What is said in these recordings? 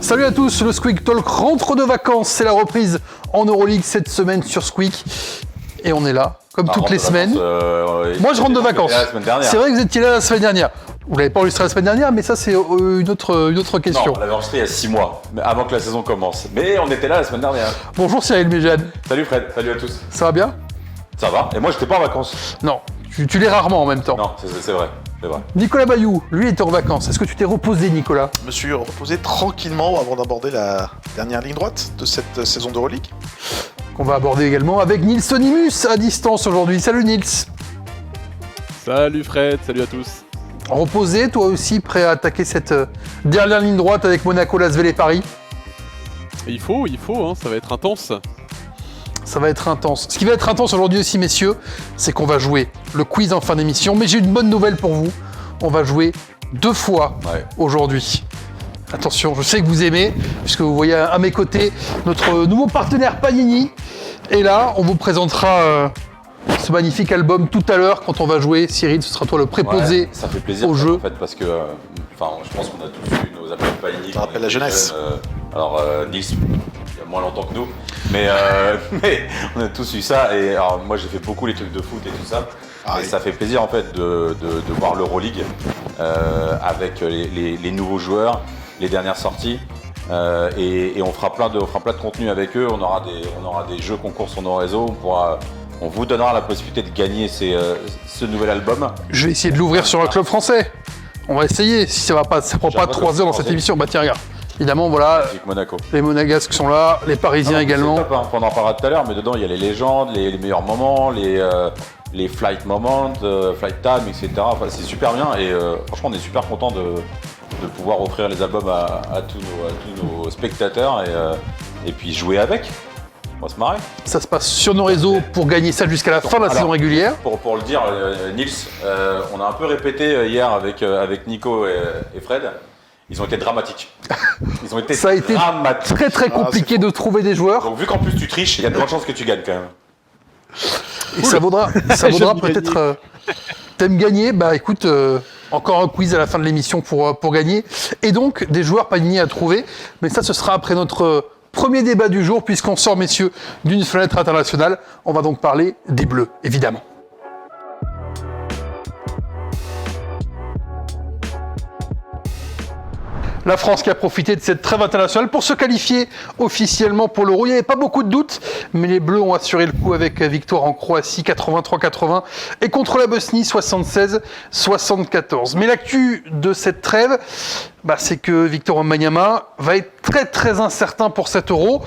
Salut à tous, le Squeak Talk rentre de vacances, c'est la reprise en Euroleague cette semaine sur Squeak. Et on est là, comme toutes les semaines. Moi je rentre de vacances. C'est vrai que vous étiez là la semaine dernière. Vous l'avez pas enregistré la semaine dernière, mais ça c'est une autre question. Non, on l'avait enregistré il y a 6 mois, avant que la saison commence. Mais on était là la semaine dernière. Bonjour Cyril Méjeanne. Salut Fred, salut à tous. Ça va bien? Ça va? Et moi j'étais pas en vacances. Non, tu l'es rarement en même temps. Non, c'est vrai. C'est vrai. Nicolas Bayou, lui, était en vacances. Est-ce que tu t'es reposé, Nicolas? Je me suis reposé tranquillement avant d'aborder la dernière ligne droite de cette saison d'Euroleague. Qu'on va aborder également avec Nils Onimus à distance aujourd'hui. Salut Nils. Salut Fred, salut à tous. Reposé, toi aussi, prêt à attaquer cette dernière ligne droite avec Monaco, Lasvel et Paris? Il faut, hein, ça va être intense. Ça va être intense. Ce qui va être intense aujourd'hui aussi, messieurs, c'est qu'on va jouer le quiz en fin d'émission. Mais j'ai une bonne nouvelle pour vous. On va jouer 2 fois aujourd'hui. Attention, je sais que vous aimez, puisque vous voyez à mes côtés notre nouveau partenaire Panini. Et là, on vous présentera ce magnifique album tout à l'heure quand on va jouer. Cyril, ce sera toi le préposé ça fait plaisir, au jeu. En fait, parce que je pense qu'on a tous eu nos appels Panini. Ça rappelle la jeunesse. Nils, il y a moins longtemps que nous, mais on a tous eu ça. Et alors, moi, j'ai fait beaucoup les trucs de foot et tout ça. Et ça fait plaisir en fait de voir l'Euroleague avec les nouveaux joueurs, les dernières sorties. Et on fera plein de contenu avec eux. On aura des jeux concours sur nos réseaux. On vous donnera la possibilité de gagner ce nouvel album. Je vais essayer de l'ouvrir sur un club français. On va essayer. Si ça prend pas 3 heures dans cette émission, bah tiens, regarde. Évidemment, voilà, Monaco. Les Monégasques sont là, les Parisiens également. C'est top, hein. On en parlera tout à l'heure, mais dedans il y a les légendes, les meilleurs moments, les flight moments, flight time, etc. Enfin, c'est super bien et franchement on est super content de pouvoir offrir les albums à tous nos spectateurs et puis jouer avec. On va se marrer. Ça se passe sur nos réseaux pour gagner ça jusqu'à la fin de la saison régulière. Pour le dire, Nils, on a un peu répété hier avec Nico et Fred. Ils ont été dramatiques. Ça a été très très compliqué de trouver des joueurs. Donc vu qu'en plus tu triches, il y a de grandes chances que tu gagnes quand même. Et ça vaudra peut-être... T'aimes gagner? Bah écoute, encore un quiz à la fin de l'émission pour gagner. Et donc des joueurs Panini à trouver. Mais ça, ce sera après notre premier débat du jour, puisqu'on sort, messieurs, d'une fenêtre internationale. On va donc parler des Bleus, évidemment. La France qui a profité de cette trêve internationale pour se qualifier officiellement pour l'Euro. Il n'y avait pas beaucoup de doutes, mais les Bleus ont assuré le coup avec victoire en Croatie 83-80 et contre la Bosnie 76-74. Mais l'actu de cette trêve, c'est que Victor Wembanyama va être très très incertain pour cet Euro.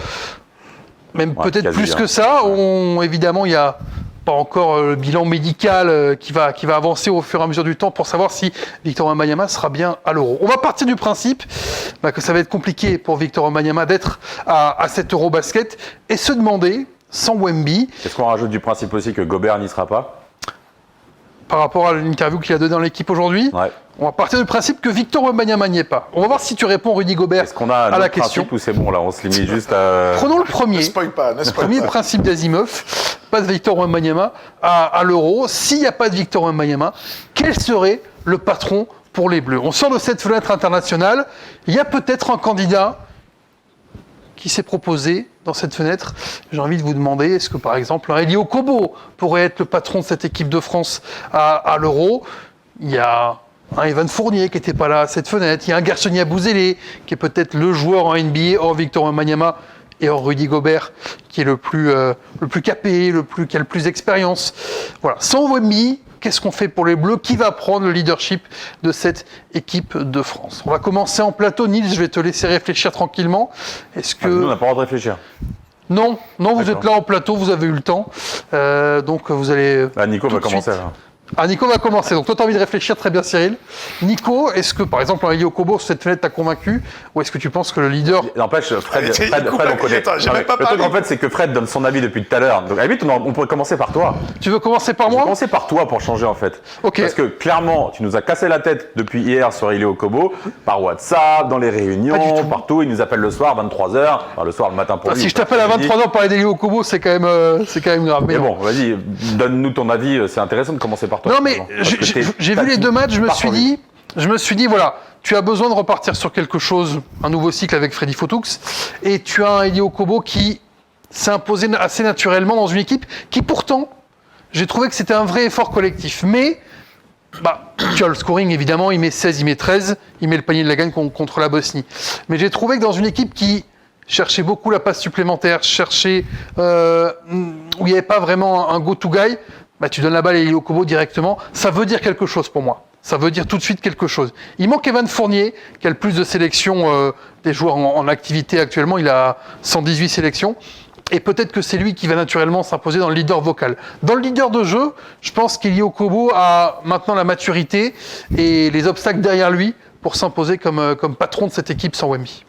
Même peut-être plus que ça. Évidemment, il y a pas encore le bilan médical qui va avancer au fur et à mesure du temps pour savoir si Victor Wembanyama sera bien à l'Euro. On va partir du principe que ça va être compliqué pour Victor Wembanyama d'être à cet Eurobasket et se demander, sans Wemby... Est-ce qu'on rajoute du principe aussi que Gobert n'y sera pas? Par rapport à l'interview qu'il a donnée dans l'équipe aujourd'hui, on va partir du principe que Victor Wembanyama n'y est pas. On va voir si tu réponds, Rudy Gobert, Est-ce qu'on a à la question. Ou c'est bon là, on se limite juste à... Prenons le premier. Ne spoil pas. Premier principe d'Asimov, pas de Victor Wembanyama à l'Euro. S'il n'y a pas de Victor Wembanyama, quel serait le patron pour les Bleus? On sort de cette fenêtre internationale. Il y a peut-être un candidat qui s'est proposé dans cette fenêtre. J'ai envie de vous demander, est-ce que par exemple un Elie Okobo pourrait être le patron de cette équipe de France à l'Euro? Il y a un Evan Fournier qui n'était pas là à cette fenêtre. Il y a un Gersony Abouzele qui est peut-être le joueur en NBA hors Victor Wembanyama et hors Rudy Gobert qui est le plus capé, qui a le plus d'expérience. Voilà. Sans Wemby, qu'est-ce qu'on fait pour les Bleus? Qui va prendre le leadership de cette équipe de France? On va commencer en plateau. Nils, je vais te laisser réfléchir tranquillement. Est-ce que... Nous, on n'a pas le droit de réfléchir. Non, vous êtes là en plateau, vous avez eu le temps. Donc vous allez... Nico va commencer alors. Nico va commencer. Donc toi, tu as envie de réfléchir, très bien Cyril. Nico, est-ce que par exemple un Elie Okobo sur cette fenêtre t'a convaincu? Ou est-ce que tu penses que le leader... N'empêche, Fred on connaît. J'avais pas le truc parlé. en fait, c'est que Fred donne son avis depuis tout à l'heure. Donc à la limite, on pourrait commencer par toi. Tu veux commencer par Je vais moi? commencer par toi pour changer en fait. Ok. Parce que clairement, tu nous as cassé la tête depuis hier sur Elie Okobo, par WhatsApp, dans les réunions, partout. Il nous appelle le soir, 23h. Enfin, le soir, le matin pour lui. Si je t'appelle à 23h pour parler d'Elie Okobo, c'est quand même grave. Mais bon, vas-y, donne-nous ton avis. C'est intéressant de commencer par toi. Non mais j'ai vu les 2 matchs, je me suis dit, je me suis dit, voilà, tu as besoin de repartir sur quelque chose, un nouveau cycle avec Freddy Fotoux, et tu as un Elie Okobo qui s'est imposé assez naturellement dans une équipe qui pourtant, j'ai trouvé que c'était un vrai effort collectif. Mais, tu as le scoring évidemment, il met 16, il met 13, il met le panier de la gagne contre la Bosnie. Mais j'ai trouvé que dans une équipe qui cherchait beaucoup la passe supplémentaire, cherchait où il n'y avait pas vraiment un go-to guy, tu donnes la balle à Elie Okobo directement, ça veut dire quelque chose pour moi. Ça veut dire tout de suite quelque chose. Il manque Evan Fournier, qui a le plus de sélections des joueurs en activité actuellement. Il a 118 sélections. Et peut-être que c'est lui qui va naturellement s'imposer dans le leader vocal. Dans le leader de jeu, je pense qu'Elie Okobo a maintenant la maturité et les obstacles derrière lui pour s'imposer comme patron de cette équipe sans Wemby.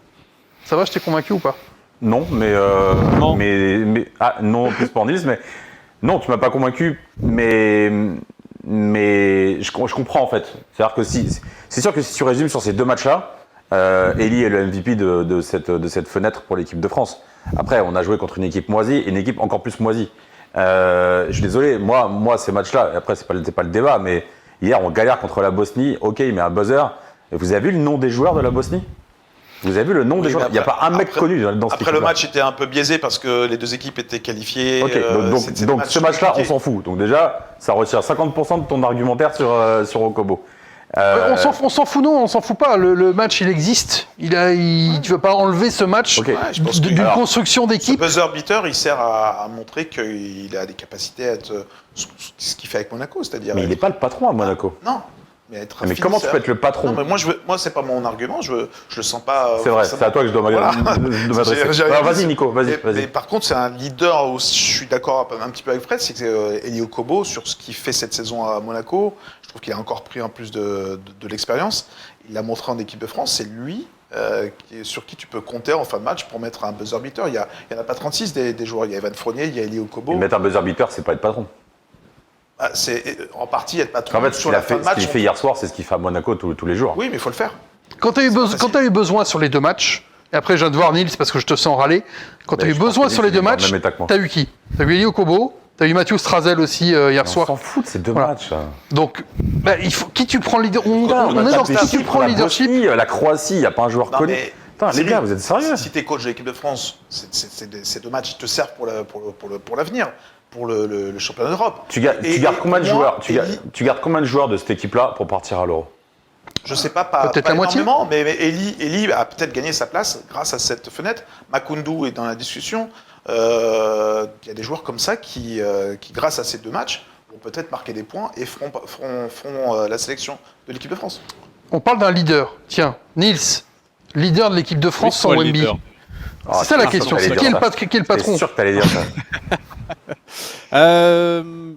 Ça va, je t'ai convaincu ou pas ? Non, mais Non. non plus pour Nils, mais non, tu m'as pas convaincu, mais je comprends en fait. C'est-à-dire que c'est sûr que si tu résumes sur ces deux matchs-là, Elie est le MVP de cette fenêtre pour l'équipe de France. Après, on a joué contre une équipe moisie et une équipe encore plus moisie. Je suis désolé, moi ces matchs-là, après c'est pas le débat, mais hier on galère contre la Bosnie. Ok, il met un buzzer. Et vous avez vu le nom des joueurs de la Bosnie ? Vous avez vu le nom des joueurs ? Il n'y a pas un mec connu dans cette équipe. Après, le match était un peu biaisé parce que les deux équipes étaient qualifiées. Ok, donc ce match-là, on s'en fout. Donc déjà, ça retire 50% de ton argumentaire sur Okobo. On s'en fout, non, on s'en fout pas. Le match, il existe. Tu ne vas pas enlever ce match je pense d'une construction Ce d'équipe. buzzer beater, il sert à montrer qu'il a des capacités à être ce qu'il fait avec Monaco, c'est-à-dire. Mais il n'est pas le patron à Monaco. Non. Mais Comment tu peux être le patron ? Non, mais moi c'est pas mon argument, je le sens pas. C'est vrai, c'est à toi que je dois m'adresser. Alors, vas-y Nico, vas-y. Mais par contre, c'est un leader où je suis d'accord un petit peu avec Fred, c'est que Elie Okobo, sur ce qu'il fait cette saison à Monaco, je trouve qu'il a encore pris en plus de l'expérience. Il l'a montré en équipe de France, c'est lui sur qui tu peux compter en fin de match pour mettre un buzzer beater. Il y en a pas 36 des joueurs, il y a Evan Fournier, il y a Elie Okobo. Mettre un buzzer beater, c'est pas être patron. C'est en partie être patron En fait, sur la fin de match. Ce qu'il fait hier soir, c'est ce qu'il fait à Monaco tous les jours. Oui, mais il faut le faire. Quand tu as eu besoin sur les deux matchs, et après je viens de voir Nils parce que je te sens râler, quand tu as eu besoin sur les deux matchs, tu as eu qui ? Tu as eu Elie Okobo, tu as eu Mathieu Strazel aussi hier soir. On s'en fout de ces deux matchs. Donc, qui tu prends le leader ? On est dans qui tu prends le leadership ? La Croatie, il n'y a pas un joueur connu. Putain, les gars, vous êtes sérieux ? Si tu es coach de l'équipe de France, ces deux matchs te servent pour l'avenir. Pour le championnat d'Europe. Tu gardes combien de joueurs Tu gardes combien de joueurs de cette équipe-là pour partir à l'Euro ? Je sais pas peut-être la moitié. Mais Elie a peut-être gagné sa place grâce à cette fenêtre. Makoundou est dans la discussion. Il y a des joueurs comme ça qui grâce à ces deux matchs, vont peut-être marquer des points et feront la sélection de l'équipe de France. On parle d'un leader. Tiens, Nils, leader de l'équipe de France sans Wemby. C'est ça la question. C'est qui est le patron ? C'est sûr que tu allais dire ça.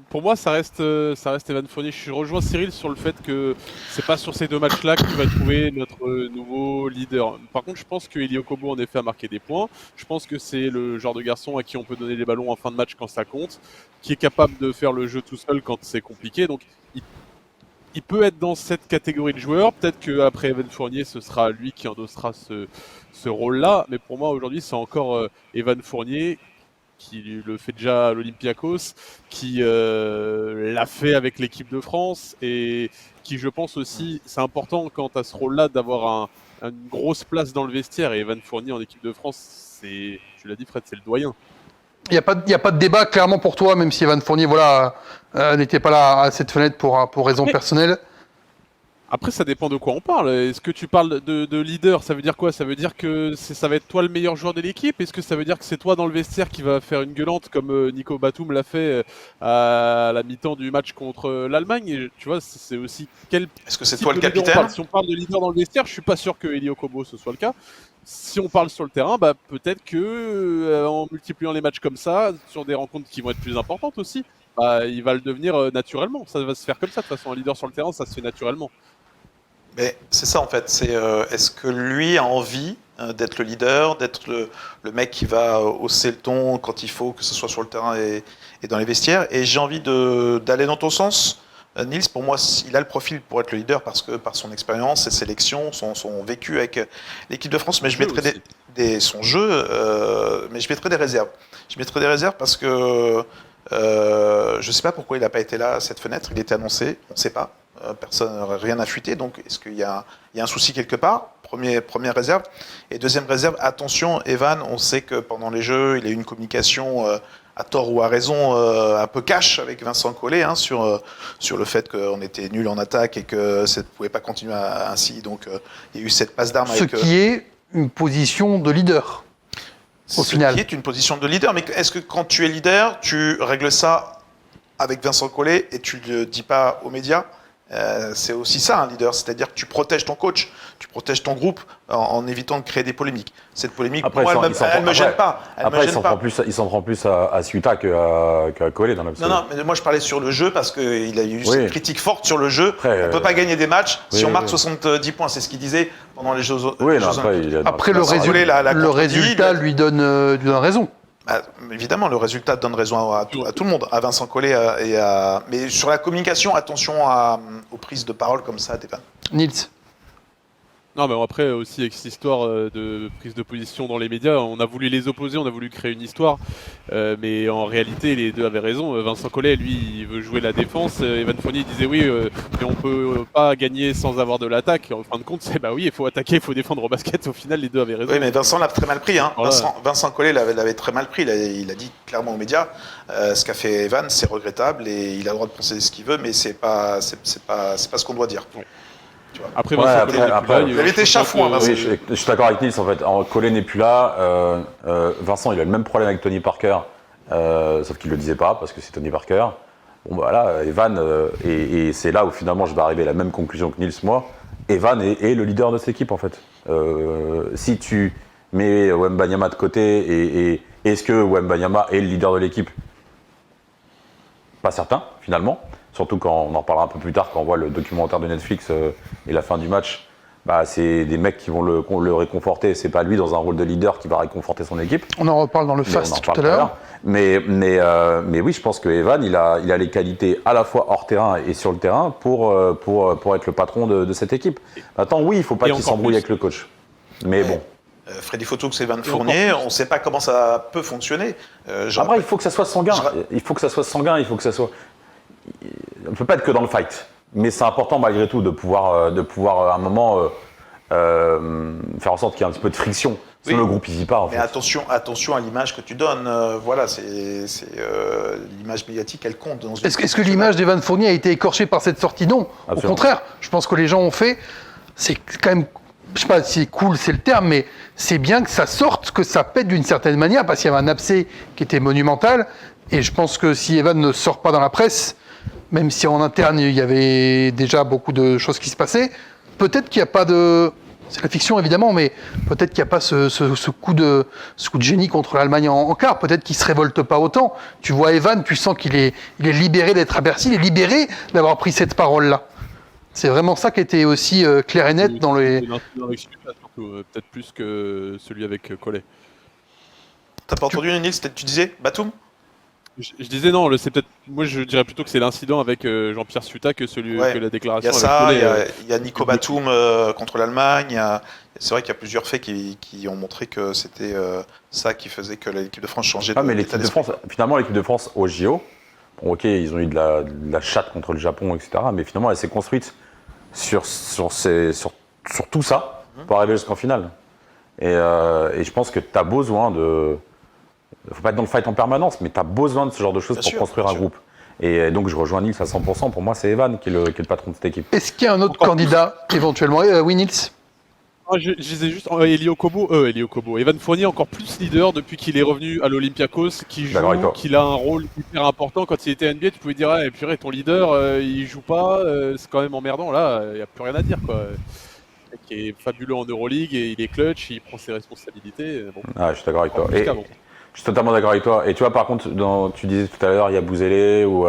Pour moi, ça reste Evan Fournier. Je rejoins Cyril sur le fait que c'est pas sur ces deux matchs-là que tu vas trouver notre nouveau leader. Par contre, je pense que Elie Okobo en effet a marqué des points. Je pense que c'est le genre de garçon à qui on peut donner les ballons en fin de match quand ça compte, qui est capable de faire le jeu tout seul quand c'est compliqué. Donc, il peut être dans cette catégorie de joueurs. Peut-être qu'après Evan Fournier, ce sera lui qui endossera ce rôle-là. Mais pour moi, aujourd'hui, c'est encore Evan Fournier qui le fait déjà à l'Olympiakos, qui l'a fait avec l'équipe de France et qui, je pense aussi, c'est important quant à ce rôle-là d'avoir une grosse place dans le vestiaire. Et Evan Fournier en équipe de France, tu l'as dit Fred, c'est le doyen. Il n'y a pas de débat clairement pour toi, même si Evan Fournier n'était pas là à cette fenêtre pour raisons personnelles. Après, ça dépend de quoi on parle. Est-ce que tu parles de leader ? Ça veut dire quoi ? Ça veut dire que ça va être toi le meilleur joueur de l'équipe ? Est-ce que ça veut dire que c'est toi dans le vestiaire qui va faire une gueulante comme Nico Batum l'a fait à la mi-temps du match contre l'Allemagne ? Et, tu vois, c'est aussi quel. Est-ce que c'est toi le capitaine ? Si on parle de leader dans le vestiaire, je suis pas sûr que Elie Okobo ce soit le cas. Si on parle sur le terrain, peut-être que en multipliant les matchs comme ça, sur des rencontres qui vont être plus importantes aussi, il va le devenir naturellement. Ça va se faire comme ça. De toute façon, un leader sur le terrain, ça se fait naturellement. Mais c'est ça en fait, est-ce que lui a envie d'être le leader, d'être le mec qui va hausser le ton quand il faut, que ce soit sur le terrain et dans les vestiaires. Et j'ai envie d'aller dans ton sens. Nils, pour moi, il a le profil pour être le leader parce que par son expérience, ses sélections, son vécu avec l'équipe de France, mais je mettrais son jeu, mais je mettrais des réserves. Je mettrais des réserves parce que je ne sais pas pourquoi il n'a pas été là à cette fenêtre, il était annoncé, on ne sait pas. personne, rien n'a fuité. Donc, est-ce qu'il y a un souci quelque part? Première réserve. Et deuxième réserve, attention, Evan, on sait que pendant les jeux, il a eu une communication à tort ou à raison un peu cash avec Vincent Collet sur le fait qu'on était nul en attaque et que ça ne pouvait pas continuer ainsi. Donc, il y a eu cette passe d'armes. Ce qui est une position de leader. Au final. Qui est une position de leader. Mais est-ce que quand tu es leader, tu règles ça avec Vincent Collet et tu ne le dis pas aux médias? C'est aussi ça un leader, c'est-à-dire que tu protèges ton coach, tu protèges ton groupe en évitant de créer des polémiques. Cette polémique, Après, moi, elle ne me gêne pas. Après, il s'en prend plus à Suita qu'à Collet dans l'absolu. Non, mais moi je parlais sur le jeu parce qu'il a eu cette critique forte sur le jeu. Après, on ne peut pas gagner des matchs si on marque 70 points, c'est ce qu'il disait pendant les Jeux Olympiques. Après, le résultat lui donne raison. Évidemment, le résultat donne raison à tout le monde, à Vincent Collet mais sur la communication, attention aux prises de parole comme ça d'Evan. Nils. Non, mais après aussi avec cette histoire de prise de position dans les médias, on a voulu les opposer, on a voulu créer une histoire, mais en réalité les deux avaient raison. Vincent Collet, lui, il veut jouer la défense. Evan Fournier disait oui, mais on peut pas gagner sans avoir de l'attaque. En fin de compte, c'est oui, il faut attaquer, il faut défendre au basket. Au final, les deux avaient raison. Oui, mais Vincent l'a très mal pris. Voilà. Vincent Collet l'avait très mal pris. Il a dit clairement aux médias, ce qu'a fait Evan, c'est regrettable et il a le droit de penser ce qu'il veut, mais c'est pas ce qu'on doit dire. Oui. Après, Vincent Collet, il avait été chafouin. Oui, je suis d'accord avec Nils. En fait, Collet n'est plus là. Vincent, il a le même problème avec Tony Parker, sauf qu'il le disait pas parce que c'est Tony Parker. Bon, bah là, Evan, et c'est là où finalement je vais arriver à la même conclusion que Nils, moi. Evan est le leader de cette équipe, en fait. Si tu mets Wembanyama de côté, et est-ce que Wembanyama est le leader de l'équipe? Pas certain, finalement. Surtout quand on en parlera un peu plus tard, quand on voit le documentaire de Netflix et la fin du match, c'est des mecs qui vont le réconforter. C'est pas lui dans un rôle de leader qui va réconforter son équipe. On en reparle dans le fast tout à l'heure. Mais oui, je pense que Evan, il a les qualités à la fois hors terrain et sur le terrain pour être le patron de cette équipe. Maintenant, oui, il faut pas qu'il s'embrouille avec le coach. Mais bon. Freddy Photo, c'est Evan Fournier, on ne sait pas comment ça peut fonctionner. Après, il faut que ça soit sanguin. Il faut que ça soit. On ne peut pas être que dans le fight, mais c'est important malgré tout de pouvoir à un moment faire en sorte qu'il y ait un petit peu de friction. Sinon le groupe il vit pas. En fait. Attention à l'image que tu donnes. Voilà, c'est l'image médiatique, elle compte. Est-ce que l'image d'Evan Fournier a été écorchée par cette sortie? Non. Absolument. Au contraire, je pense que les gens ont fait. C'est quand même, je sais pas si cool c'est le terme, mais c'est bien que ça sorte, que ça pète d'une certaine manière, parce qu'il y avait un abcès qui était monumental. Et je pense que si Evan ne sort pas dans la presse, même si en interne il y avait déjà beaucoup de choses qui se passaient, peut-être qu'il n'y a pas de... C'est la fiction évidemment, mais peut-être qu'il n'y a pas ce coup de génie contre l'Allemagne en quart. Peut-être qu'il ne se révolte pas autant. Tu vois Evan, tu sens qu'il est libéré d'être à Bercy, il est libéré d'avoir pris cette parole-là. C'est vraiment ça qui était aussi clair et net dans les... Peut-être plus que celui avec Collet. T'as pas entendu Nils, tu disais Batum? Je disais non, c'est peut-être. Moi, je dirais plutôt que c'est l'incident avec Jean-Pierre Suta que que la déclaration. Il y a ça, il y a Nico Batum contre l'Allemagne. C'est vrai qu'il y a plusieurs faits qui ont montré que c'était ça qui faisait que l'équipe de France changeait. Mais l'équipe de France, finalement, l'équipe de France au JO, bon, ok, ils ont eu de la chatte contre le Japon, etc. Mais finalement, elle s'est construite sur tout ça pour arriver jusqu'en finale. Et je pense que tu as besoin de. Il ne faut pas être dans le fight en permanence, mais tu as besoin de ce genre de choses pour construire un groupe. Et donc, je rejoins Nils à 100%. Pour moi, c'est Evan qui est le patron de cette équipe. Est-ce qu'il y a un autre candidat, éventuellement? Oui, Nils? Je disais juste Elio Kobo. Evan Fournier, encore plus leader depuis qu'il est revenu à l'Olympiakos, qu'il a un rôle hyper important. Quand il était à NBA, tu pouvais dire purée, ton leader, il joue pas, c'est quand même emmerdant. Là, il n'y a plus rien à dire, quoi. Qui est fabuleux en Euroleague et il est clutch, il prend ses responsabilités. Bon. Je suis d'accord avec toi. Je suis totalement d'accord avec toi. Et tu vois, par contre, tu disais tout à l'heure, il y a Bouzélé ou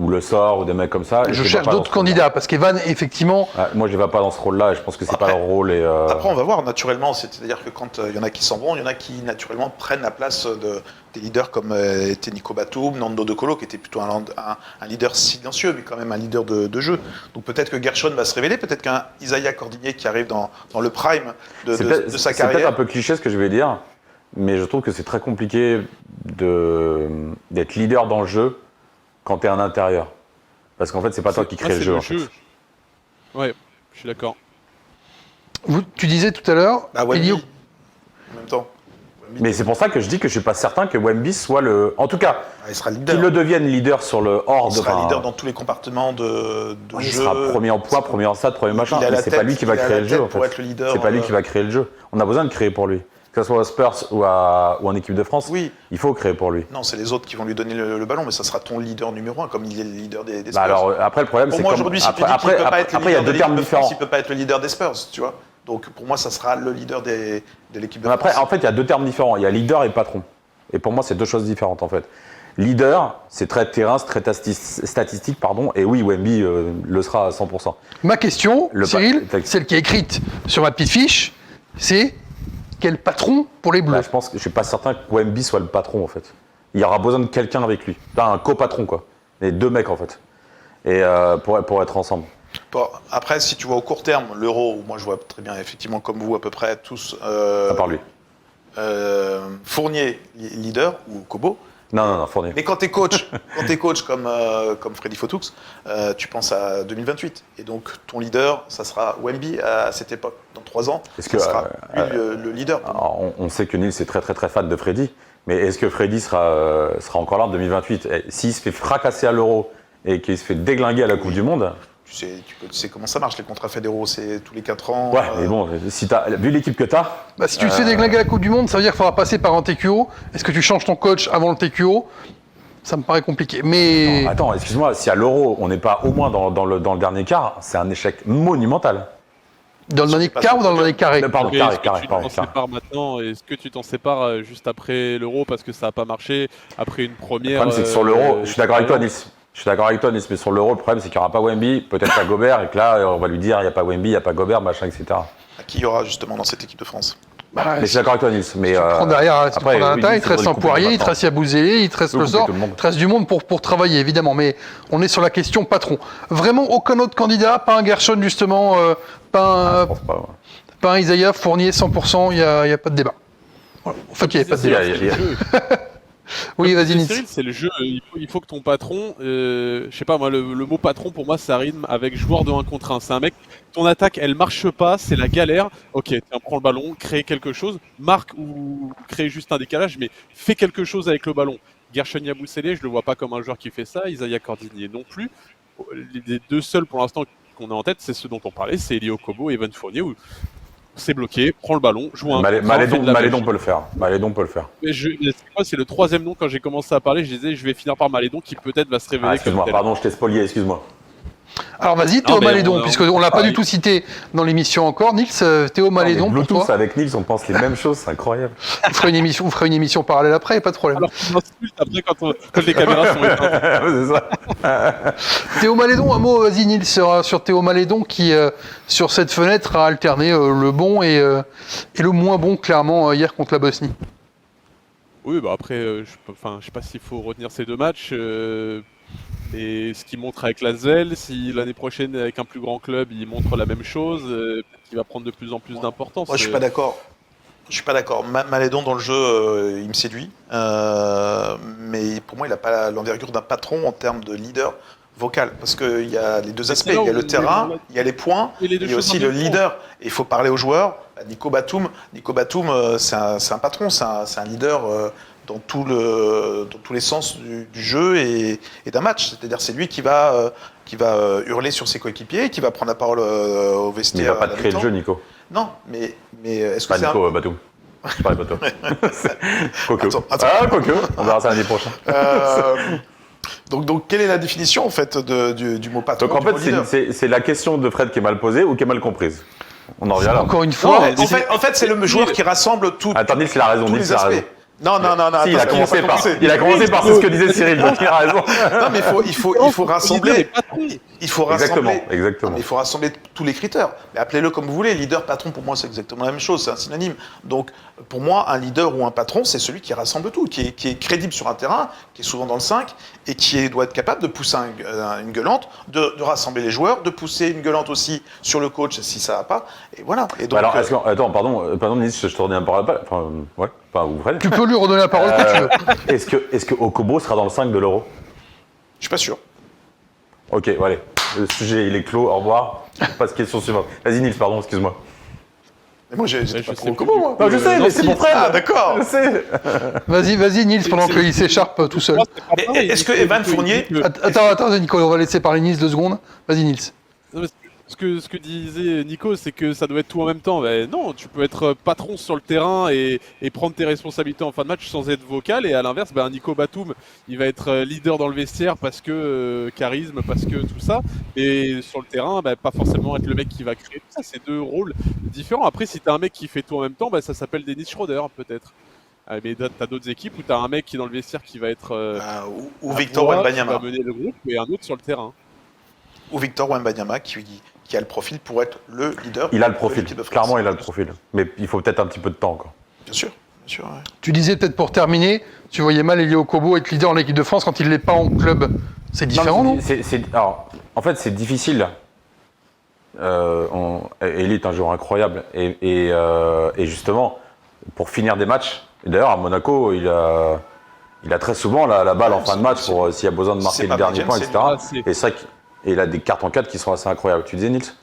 Le Sort ou des mecs comme ça. Je cherche d'autres candidats parce qu'Evan, effectivement. Moi, je ne vais pas dans ce rôle-là. Je pense que c'est pas leur rôle. Après, on va voir naturellement. C'est-à-dire que quand il y en a qui s'en vont, il y en a qui naturellement prennent la place des leaders comme était Nico Batum, Nando De Colo, qui était plutôt un leader silencieux, mais quand même un leader de jeu. Donc peut-être que Gershon va se révéler. Peut-être qu'un Isaiah Cordigné qui arrive dans le prime de sa carrière. C'est peut-être un peu cliché ce que je vais dire. Mais je trouve que c'est très compliqué d'être leader dans le jeu quand tu es un intérieur. Parce qu'en fait, c'est pas toi qui crée le jeu. En fait. Ouais, je suis d'accord. Tu disais tout à l'heure, Bah, Wemby, Elio- en même temps. Wemby, Mais c'est pour ça que je dis que je suis pas certain que Wemby soit le. En tout cas, il sera leader. qu'il le devienne leader sur le hors Il de. sera leader dans tous les compartiments de Il jeu. sera premier en poids, premier en stade, premier machin. Il a Mais la c'est pas tête, lui qui va il a créer la le jeu. tête En pour fait. être le leader, C'est pas lui qui va créer le jeu. On a besoin de créer pour lui. Que ce soit aux Spurs ou en équipe de France, Oui. il faut créer pour lui. Non, c'est les autres qui vont lui donner le ballon, mais ça sera ton leader numéro 1, comme il est le leader des Spurs. Bah alors après le problème pour c'est moi comme aujourd'hui, si tu dis après qu'il peut pas être le après il y a leader de deux termes l'équipe de France, différents. il peut pas être le leader des Spurs, tu vois. Donc pour moi, ça sera le leader de l'équipe de Après France. en fait il y a deux termes différents. Il y a leader et patron. Et pour moi c'est deux choses différentes en fait. Leader, c'est très terrain, c'est très statistique, pardon. Et oui, Wemby le sera à 100%. Ma question, Le Cyril, pa- celle qui est écrite sur ma petite fiche, c'est quel patron pour les Bleus? Bah, je pense que je suis pas certain que Wemby soit le patron en fait. Il y aura besoin de quelqu'un avec lui. Enfin, un co-patron quoi. Les deux mecs en fait. Et pour être ensemble. Bon, après, si tu vois au court terme, l'Euro, moi je vois très bien, effectivement, comme vous à peu près tous, À part lui. Fournier leader ou Kobo. Non, Fournier. Mais quand t'es coach, comme Freddy Fotoux, tu penses à 2028. Et donc ton leader, ça sera Wemby à cette époque. Dans 3 ans, Est-ce ça que, sera lui le leader. Alors, on sait que Nils est très très très fan de Freddy, mais est-ce que Freddy sera encore là en 2028 ? S'il se fait fracasser à l'Euro et qu'il se fait déglinguer à la Coupe du Monde, Tu sais comment ça marche, les contrats fédéraux, c'est tous les 4 ans. ouais, mais bon, si t'as vu l'équipe que t'as, Bah, si tu te fais déglinguer à la Coupe du Monde, ça veut dire qu'il faudra passer par un TQO. Est-ce que tu changes ton coach avant le TQO? Ça me paraît compliqué. Mais attends, excuse-moi, si à l'Euro on n'est pas au moins dans le dernier quart, c'est un échec monumental. dans le dernier quart ou dans le dernier carré? Pardon, Mais carré, est-ce que carré, tu pardon, t'en carré. sépares maintenant? Est-ce que tu t'en sépares juste après l'Euro parce que ça n'a pas marché, après une Le première problème, c'est que sur l'Euro, je suis d'accord avec toi, Nils. Je suis d'accord avec toi, Nils, mais sur l'Euro, le problème, c'est qu'il n'y aura pas Wemby, peut-être pas Gobert, et que là, on va lui dire, il n'y a pas Wemby, il n'y a pas Gobert, machin, etc. À qui il y aura justement dans cette équipe de France? Bah, Mais je suis d'accord avec toi, Nils. Mais, tu prends derrière, tu après, prends oui, l'Inter, Nils, il te reste faudrait un couper Poirier, il te maintenant. reste Yabouzélé, il te reste Faut le couper sort, tout le monde. il te reste du monde pour travailler, évidemment. Mais on est sur la question patron. Vraiment aucun autre candidat, pas un Gershon justement, pas, Je pense pas, ouais. pas un Isaiah, Fournier 100%, il n'y a pas de débat. Voilà. En fait, il n'y avait pas de Il y débat. a- il y a- Oui, vas-y, Cyril, Nils. c'est le jeu. Il faut que ton patron, je sais pas moi, le mot patron pour moi, ça rime avec joueur de 1 contre 1. C'est un mec, ton attaque, elle marche pas, c'est la galère. Ok, tiens, prends le ballon, crée quelque chose, marque ou crée juste un décalage, mais fais quelque chose avec le ballon. Gershon Yabusele, je le vois pas comme un joueur qui fait ça. Isaiah Cordinier non plus. Les deux seuls pour l'instant qu'on a en tête, c'est ceux dont on parlait, c'est Elio Kobo et Evan Fournier. Où c'est bloqué, prends le ballon, joue un contre un, fais de la Malédon magie. peut le faire. Malédon peut le faire. Mais c'est le troisième nom. Quand j'ai commencé à parler, je disais je vais finir par Malédon qui peut-être va se révéler. Ah, excuse-moi, comme tel. pardon, je t'ai spolié, excuse-moi. Alors vas-y, Théo mais Malédon, on- puisqu'on ne l'a pas pareil. du tout cité dans l'émission encore. Nils, Théo Malédon, pour Bluetooth toi, avec Nils, on pense les mêmes choses, c'est incroyable. on fera une émission parallèle après, pas de problème. Alors qu'on insulte après quand les caméras sont éteintes. c'est ça. Théo Malédon, un mot, vas-y Nils, sur Théo Malédon qui, sur cette fenêtre, a alterné le bon et le moins bon, clairement, hier contre la Bosnie. Oui, bah après, je sais pas s'il faut retenir ces deux matchs. Et ce qu'il montre avec l'Asvel, si l'année prochaine avec un plus grand club, il montre la même chose, peut-être qu'il va prendre de plus en plus d'importance. Moi, je suis pas d'accord. Je suis pas d'accord. Malédon dans le jeu, il me séduit, mais pour moi, il n'a pas l'envergure d'un patron en termes de leader vocal, parce qu'il y a les deux aspects. Il y a le terrain, il y a les points, Et les deux il y a choses aussi en le même temps. leader. Et il faut parler aux joueurs. Nico Batum, c'est un patron, c'est un leader dans tous les sens du jeu et d'un match. C'est-à-dire, c'est lui qui va hurler sur ses coéquipiers, qui va prendre la parole au Mais vestiaire. il va pas à te la créer le mi-temps. jeu, Nico. Non, mais est-ce que Pas c'est Nico, Batum. Je parlais pas de toi. Quoique. Attends. Ah, quoique. On verra ça l'année prochaine. Donc, quelle est la définition en fait du mot patron? Donc en du mot fait, leader c'est la question de Fred qui est mal posée ou qui est mal comprise. On en revient là. Encore une fois, Non, en fait, c'est le joueur qui rassemble tout. Attends, Nils, il a raison. tous Nils, les il a aspects. raison. Non, Si, il a attends, commencé pas par, commencer. il a commencé par ce que disait Cyril, donc il a raison. Non, mais il faut rassembler. Il faut Exactement, rassembler. exactement. Non, mais il faut rassembler tous les critères. Mais appelez-le comme vous voulez. Leader, patron, pour moi, c'est exactement la même chose. C'est un synonyme. Donc, pour moi, un leader ou un patron, c'est celui qui rassemble tout, qui est crédible sur un terrain, qui est souvent dans le 5, et qui doit être capable de pousser une gueulante, de rassembler les joueurs, de pousser une gueulante aussi sur le coach si ça va pas. Et voilà. Et donc, Alors, attends, pardon, Nils, je te redonne un parole. Enfin, ouais, pas vous, Fred. tu peux lui redonner la parole quand tu veux. Est-ce que Okobo sera dans le 5 de l'Euro? je suis pas sûr. Ok, allez. Le sujet, il est clos. Au revoir. Passe question suivante. Vas-y, Nils, pardon, excuse-moi. Mais moi, j'étais Ouais, pas je trop sais au Kobo, moi. Non, je sais, mais c'est mon frère. Ah, d'accord. Je sais. Vas-y, Nils, pendant qu'il s'écharpe tout seul. Est-ce que Evan Fournier- Attends, Nico, on va laisser parler Nils 2 secondes. Vas-y, Nils. Non, mais ce que disait Nico, c'est que ça doit être tout en même temps. Ben non, tu peux être patron sur le terrain et prendre tes responsabilités en fin de match sans être vocal. Et à l'inverse, ben Nico Batum, il va être leader dans le vestiaire parce que charisme, parce que tout ça. Et sur le terrain, ben, pas forcément être le mec qui va créer tout ça. C'est deux rôles différents. Après, si t'as un mec qui fait tout en même temps, ben, ça s'appelle Dennis Schroeder peut-être. Mais t'as d'autres équipes où t'as un mec qui est dans le vestiaire qui va être Ou à Victor voix, qui Wembanyama. va mener le groupe, et un autre sur le terrain. Ou Victor Wembanyama qui a le profil pour être le leader. Il a le de profil. l'équipe de France. Clairement, il a le profil. Mais il faut peut-être un petit peu de temps encore. Bien sûr. Ouais. Tu disais peut-être pour terminer, tu voyais mal Elio Kobo être leader en équipe de France quand il l'est pas en club. C'est différent, non? Alors, en fait, c'est difficile. Eli est un joueur incroyable. Et justement, pour finir des matchs, et d'ailleurs, à Monaco, il a très souvent la balle en fin de match pour s'il y a besoin de marquer c'est le pas dernier James, point, c'est etc. lui. Et c'est vrai qu'il a des cartes en 4 qui sont assez incroyables. Tu disais, Nils?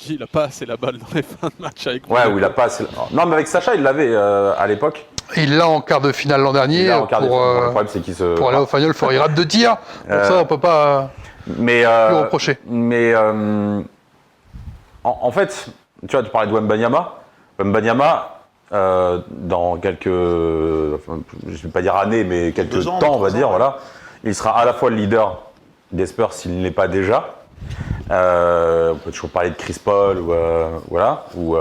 Il a pas assez la balle dans les fins de match avec Ouais, où il a pas assez... Non, mais avec Sacha, il l'avait à l'époque. Il l'a en quart de finale l'an dernier. Il l'a en quart de pour, finale. Le problème, c'est qu'il se... pour aller au final, il rate 2 tirs. Donc ça, on peut pas Mais, lui reprocher. Mais en fait, tu vois, tu parlais de Wembanyama. Wembanyama, dans quelques, enfin, je ne vais pas dire années, mais quelques 2 ans, temps, on va 3 dire, ans, voilà, il sera à la fois le leader des Spurs s'il ne l'est pas déjà. On peut toujours parler de Chris Paul, ou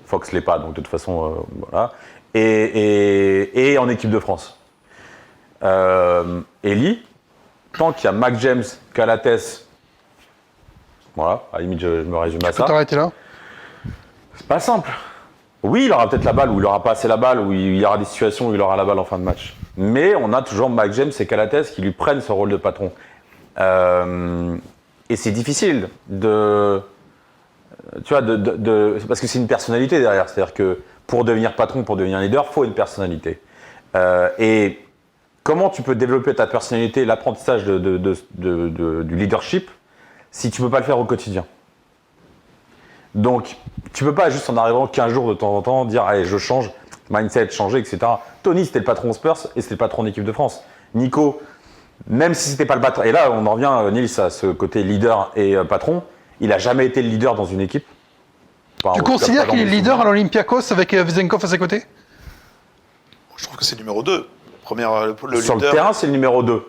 Fox l'est pas, donc de toute façon, voilà. Et en équipe de France. Eli, tant qu'il y a Mac James, Calates, voilà, à la limite, je me résume à Tu peux ça. t'arrêter là. C'est pas simple. Oui, il aura peut-être la balle, ou il aura pas assez la balle, ou il y aura des situations où il aura la balle en fin de match. Mais on a toujours Mac James et Calates qui lui prennent ce rôle de patron. Et c'est difficile de... Tu vois, parce que c'est une personnalité derrière. C'est-à-dire que pour devenir patron, pour devenir leader, il faut une personnalité. Et comment tu peux développer ta personnalité, l'apprentissage du leadership, si tu ne peux pas le faire au quotidien? Donc, tu ne peux pas juste en arrivant 15 jours de temps en temps dire « Allez, je change, mindset, changer, etc. » Tony, c'était le patron Spurs et c'était le patron d'équipe de France. Nico, même si c'était pas le patron, et là on en revient, Nils, à ce côté leader et patron, il n'a jamais été le leader dans une équipe. Enfin, Tu considères qu'il est leader à l'Olympiakos avec Vezenkov à ses côtés? Je trouve que c'est numéro 2. Le sur leader. le terrain, c'est le numéro 2.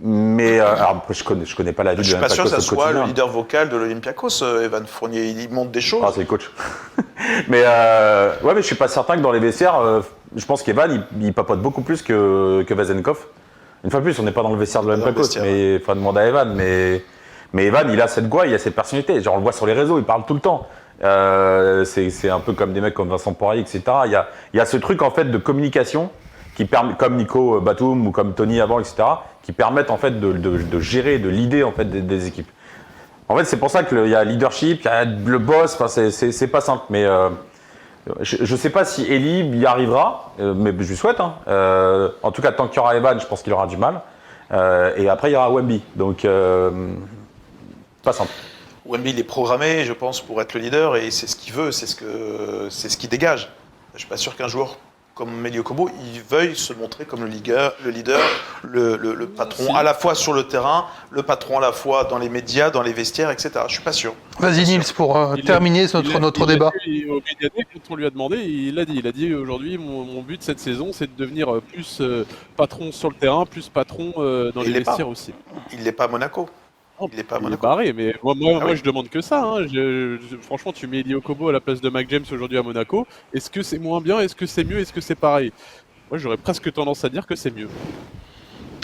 Mais alors, je connais pas la vie Je de suis pas sûr que l'Olympiakos ça au soit quotidien. le leader vocal de l'Olympiakos, Evan Fournier. Il montre des choses. Ah, c'est le coach. Mais ouais, mais je suis pas certain que dans les vestiaires, je pense qu'Evan il papote beaucoup plus que Vezenkov. Une fois de plus, on n'est pas dans le vestiaire de l'Olympiakos, mais il faut demander à Evan. Mais Evan, il a cette gouaille, il a cette personnalité. Genre, on le voit sur les réseaux, il parle tout le temps. C'est un peu comme des mecs comme Vincent Poirier, etc. Il y a ce truc en fait de communication qui permet, comme Nico Batum ou comme Tony avant, etc., qui permettent en fait de gérer, de leader en fait des équipes. En fait, c'est pour ça qu'il y a leadership, il y a le boss. Enfin, c'est pas simple, mais je sais pas si Eli y arrivera, mais je lui souhaite. Hein. En tout cas, tant qu'il y aura Evan, je pense qu'il aura du mal. Et après, il y aura Wemby, donc pas simple. Wemby, il est programmé, je pense, pour être le leader et c'est ce qu'il veut, c'est ce qu'il dégage. Je suis pas sûr qu'un joueur comme Elio Kobo, il veuille se montrer comme le leader, le patron Si. à la fois sur le terrain, le patron à la fois dans les médias, dans les vestiaires, etc. Je suis pas sûr. Vas-y Nils, pour terminer notre débat. Au Medianet, quand on lui a demandé, il a dit aujourd'hui, mon but cette saison, c'est de devenir plus patron sur le terrain, plus patron dans Il les l'est pas. vestiaires aussi. Il n'est pas à Monaco. Il n'est pas à Il est Monaco. barré, mais moi oui. je demande que ça. Hein. Franchement, tu mets Elio Kobo à la place de Mac James aujourd'hui à Monaco. Est-ce que c'est moins bien? Est-ce que c'est mieux? Est-ce que c'est pareil? Moi, j'aurais presque tendance à dire que c'est mieux.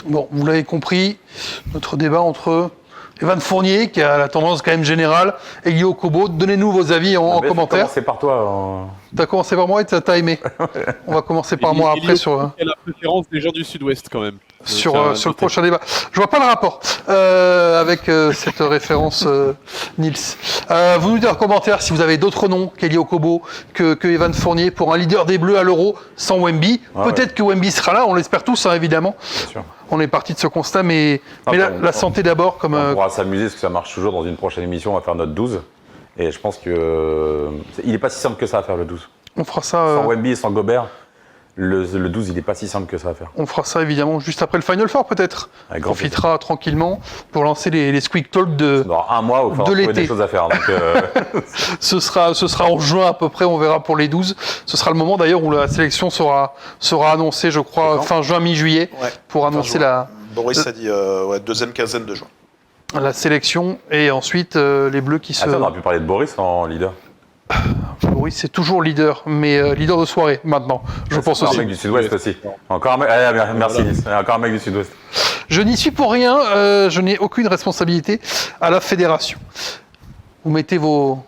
Bon, vous l'avez compris, notre débat entre Evan Fournier, qui a la tendance quand même générale, et Elio Kobo. Donnez-nous vos avis en commentaire. C'est par toi. T'as commencé par moi et t'as aimé. On va commencer par moi après sur... Il y a la préférence des gens du Sud-Ouest quand même. sur le prochain débat. Je vois pas le rapport avec cette référence, Nils. Vous nous dites en commentaire si vous avez d'autres noms qu'Eli Okobo, que Evan Fournier pour un leader des Bleus à l'Euro sans Wemby. Peut-être que Wemby sera là, on l'espère tous, hein, évidemment. Bien sûr. On est parti de ce constat, mais la santé d'abord. On pourra s'amuser parce que ça marche toujours dans une prochaine émission. On va faire notre 12. Et je pense que il n'est pas si simple que ça à faire le 12. On fera ça. Sans Wemby et sans Gobert, le 12, il n'est pas si simple que ça à faire. On fera ça évidemment juste après le Final Four peut-être. Avec On grand profitera tranquillement pour lancer les Squeak Talk de Dans un mois, il va falloir trouver l'été. des choses à faire. Donc, Ce sera en juin à peu près, on verra pour les 12. Ce sera le moment d'ailleurs où la sélection sera annoncée, je crois, fin juin, mi-juillet, pour annoncer Boris a dit deuxième quinzaine de juin. la sélection et ensuite les Bleus qui se... Attends, on aurait pu parler de Boris en leader. Oui, c'est toujours leader, mais leader de soirée maintenant, je pense Encore aussi. un mec du Sud-Ouest aussi. Encore un mec, merci Nice. Encore un mec du Sud-Ouest. Je n'y suis pour rien, je n'ai aucune responsabilité à la fédération. Vous mettez vos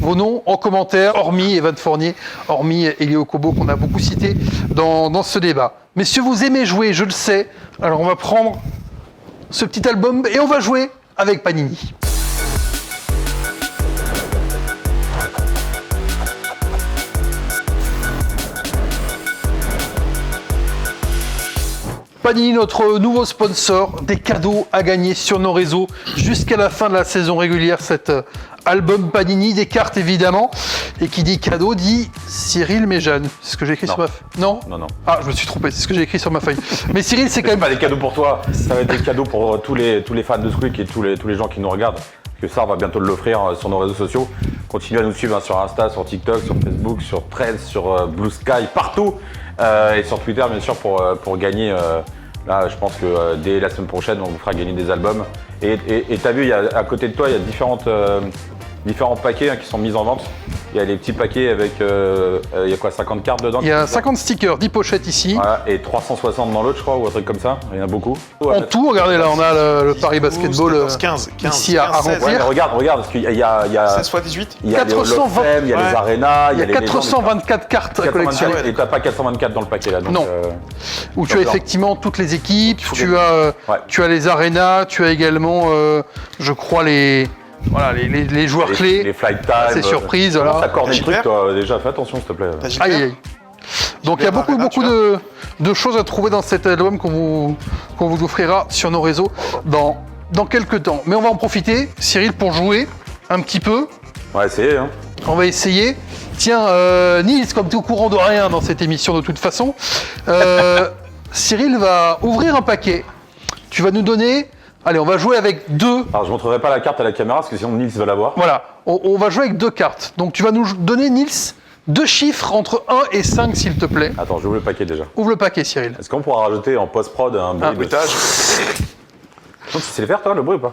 noms en commentaire, hormis Evan Fournier, hormis Eli Okobo qu'on a beaucoup cité dans ce débat. Messieurs, vous aimez jouer, je le sais, alors on va prendre ce petit album et on va jouer avec Panini. Panini, notre nouveau sponsor, des cadeaux à gagner sur nos réseaux jusqu'à la fin de la saison régulière. Cet album Panini, des cartes évidemment. Et qui dit cadeau dit Cyril Méjeanne. C'est ce que j'ai écrit Non. sur ma feuille. Non. Ah, je me suis trompé, c'est ce que j'ai écrit sur ma feuille. Mais Cyril, c'est quand C'est même... pas des cadeaux pour toi, ça va être des cadeaux pour tous les fans de Squeak et tous les gens qui nous regardent. Parce que ça, on va bientôt l'offrir sur nos réseaux sociaux. Continuez à nous suivre sur Insta, sur TikTok, sur Facebook, sur Threads, sur Blue Sky, partout. Et sur Twitter, bien sûr, pour gagner. Là, je pense que dès la semaine prochaine, on vous fera gagner des albums. Et t'as vu, à côté de toi, il y a différents paquets qui sont mis en vente. Il y a les petits paquets avec, il y a quoi, 50 cartes dedans? Il y a 50 stickers, 10 pochettes ici. Voilà, et 360 dans l'autre, je crois, ou un truc comme ça. Il y en a beaucoup. En tout, regardez là, on a le Paris Basketball 15, ici à 16. remplir. Ouais, mais regarde, parce qu'il y a 16 x 18. il y a les 420, Hall of Fame, il y a les Arenas, Il y a 424 cartes à 424, collectionner. et t'as pas 424 dans le paquet là. Donc, Non. Où tu as D'accord. effectivement toutes les équipes, faut tu as, Ouais. tu as les arénas, tu as également, je crois, les joueurs clés. les flight time. C'est surprise, Comment voilà. t'accordes les Gilbert trucs, toi, déjà, fais attention, s'il te plaît. T'as Aïe, Gilbert aïe, aïe. Donc il y a beaucoup, Arena, beaucoup de choses à trouver dans cet album qu'on vous offrira sur nos réseaux dans quelques temps. Mais on va en profiter, Cyril, pour jouer un petit peu. On va essayer, hein. On va essayer. Tiens, Nils, comme tu es au courant de rien dans cette émission de toute façon, Cyril va ouvrir un paquet. Tu vas nous donner... Allez, on va jouer avec deux... Alors, je montrerai pas la carte à la caméra, parce que sinon Nils va la voir. Voilà, on va jouer avec deux cartes. Donc tu vas nous donner, Nils, deux chiffres entre 1 et 5, s'il te plaît. Attends, j'ouvre le paquet déjà. Ouvre le paquet, Cyril. Est-ce qu'on pourra rajouter en post-prod un bruit de... Bruitage. Tu sais le faire, toi, le bruit ou pas?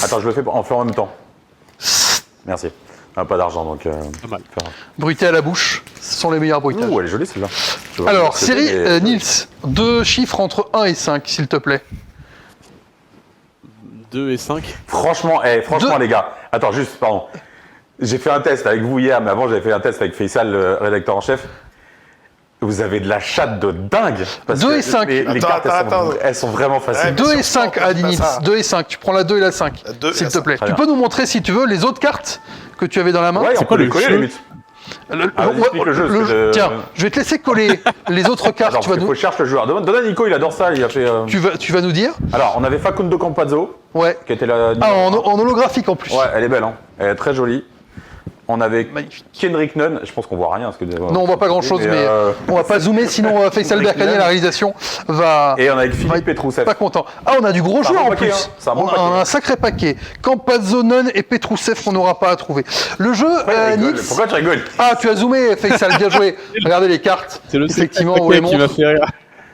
Attends, je le fais en même temps. Merci. Ah, pas d'argent, donc... Pas mal. Bruité à la bouche, ce sont les meilleurs bruitages. Ouh, elle est jolie, celle-là. Je vois Alors, pas ce que c'est, Cyril, mais- Nils, deux chiffres entre 1 et 5, s'il te plaît. 2 et 5. Franchement, Deux. les gars, attends, juste, pardon. J'ai fait un test avec vous hier, mais avant, j'avais fait un test avec Faisal, le rédacteur en chef. Vous avez de la chatte de dingue. Parce 2 que et 5. Les Attends, cartes, attends. elles sont vraiment faciles. Ouais, 2 bien et sûr, 5, c'est a dit pas Nils. ça. 2 et 5. Tu prends la 2 et la 5, La 2 et s'il la te 5. plaît. Très Tu bien. peux nous montrer, si tu veux, les autres cartes que tu avais dans la main. Ouais, on quoi peut le les coller, jeu limite. Le- Ah, vas-y, explique le jeu, parce que je- Tiens, je vais te laisser coller les autres cartes. Alors, Tu vas, il faut nous, que je cherche le joueur. Donne à Nico, il adore ça. Il a fait. tu vas nous dire. Alors, on avait Facundo Campazzo, Ouais. qui était la. Ah, en holographique en plus. Ouais, elle est belle, hein. Elle est très jolie. On avait Magnifique. Kendrick Nunn. Je pense qu'on voit rien. Parce que, Non, on voit pas grand chose, mais on va pas zoomer, sinon Faisal Kendrick Berkani à la Nunn. réalisation va. Et on a avec va Philippe être Petrousev. Pas content. Ah, on a du gros C'est un joueur bon en paquet, plus. hein. C'est un bon On a paquet. un sacré paquet. Campazzo, Nunn et Petrousev qu'on n'aura pas à trouver. Le jeu, Pourquoi tu rigoles Nils. Pourquoi tu rigoles? Ah, tu as zoomé, Faisal, bien joué. Regardez les cartes. C'est le Effectivement, on paquet les qui m'a montre. fait rire.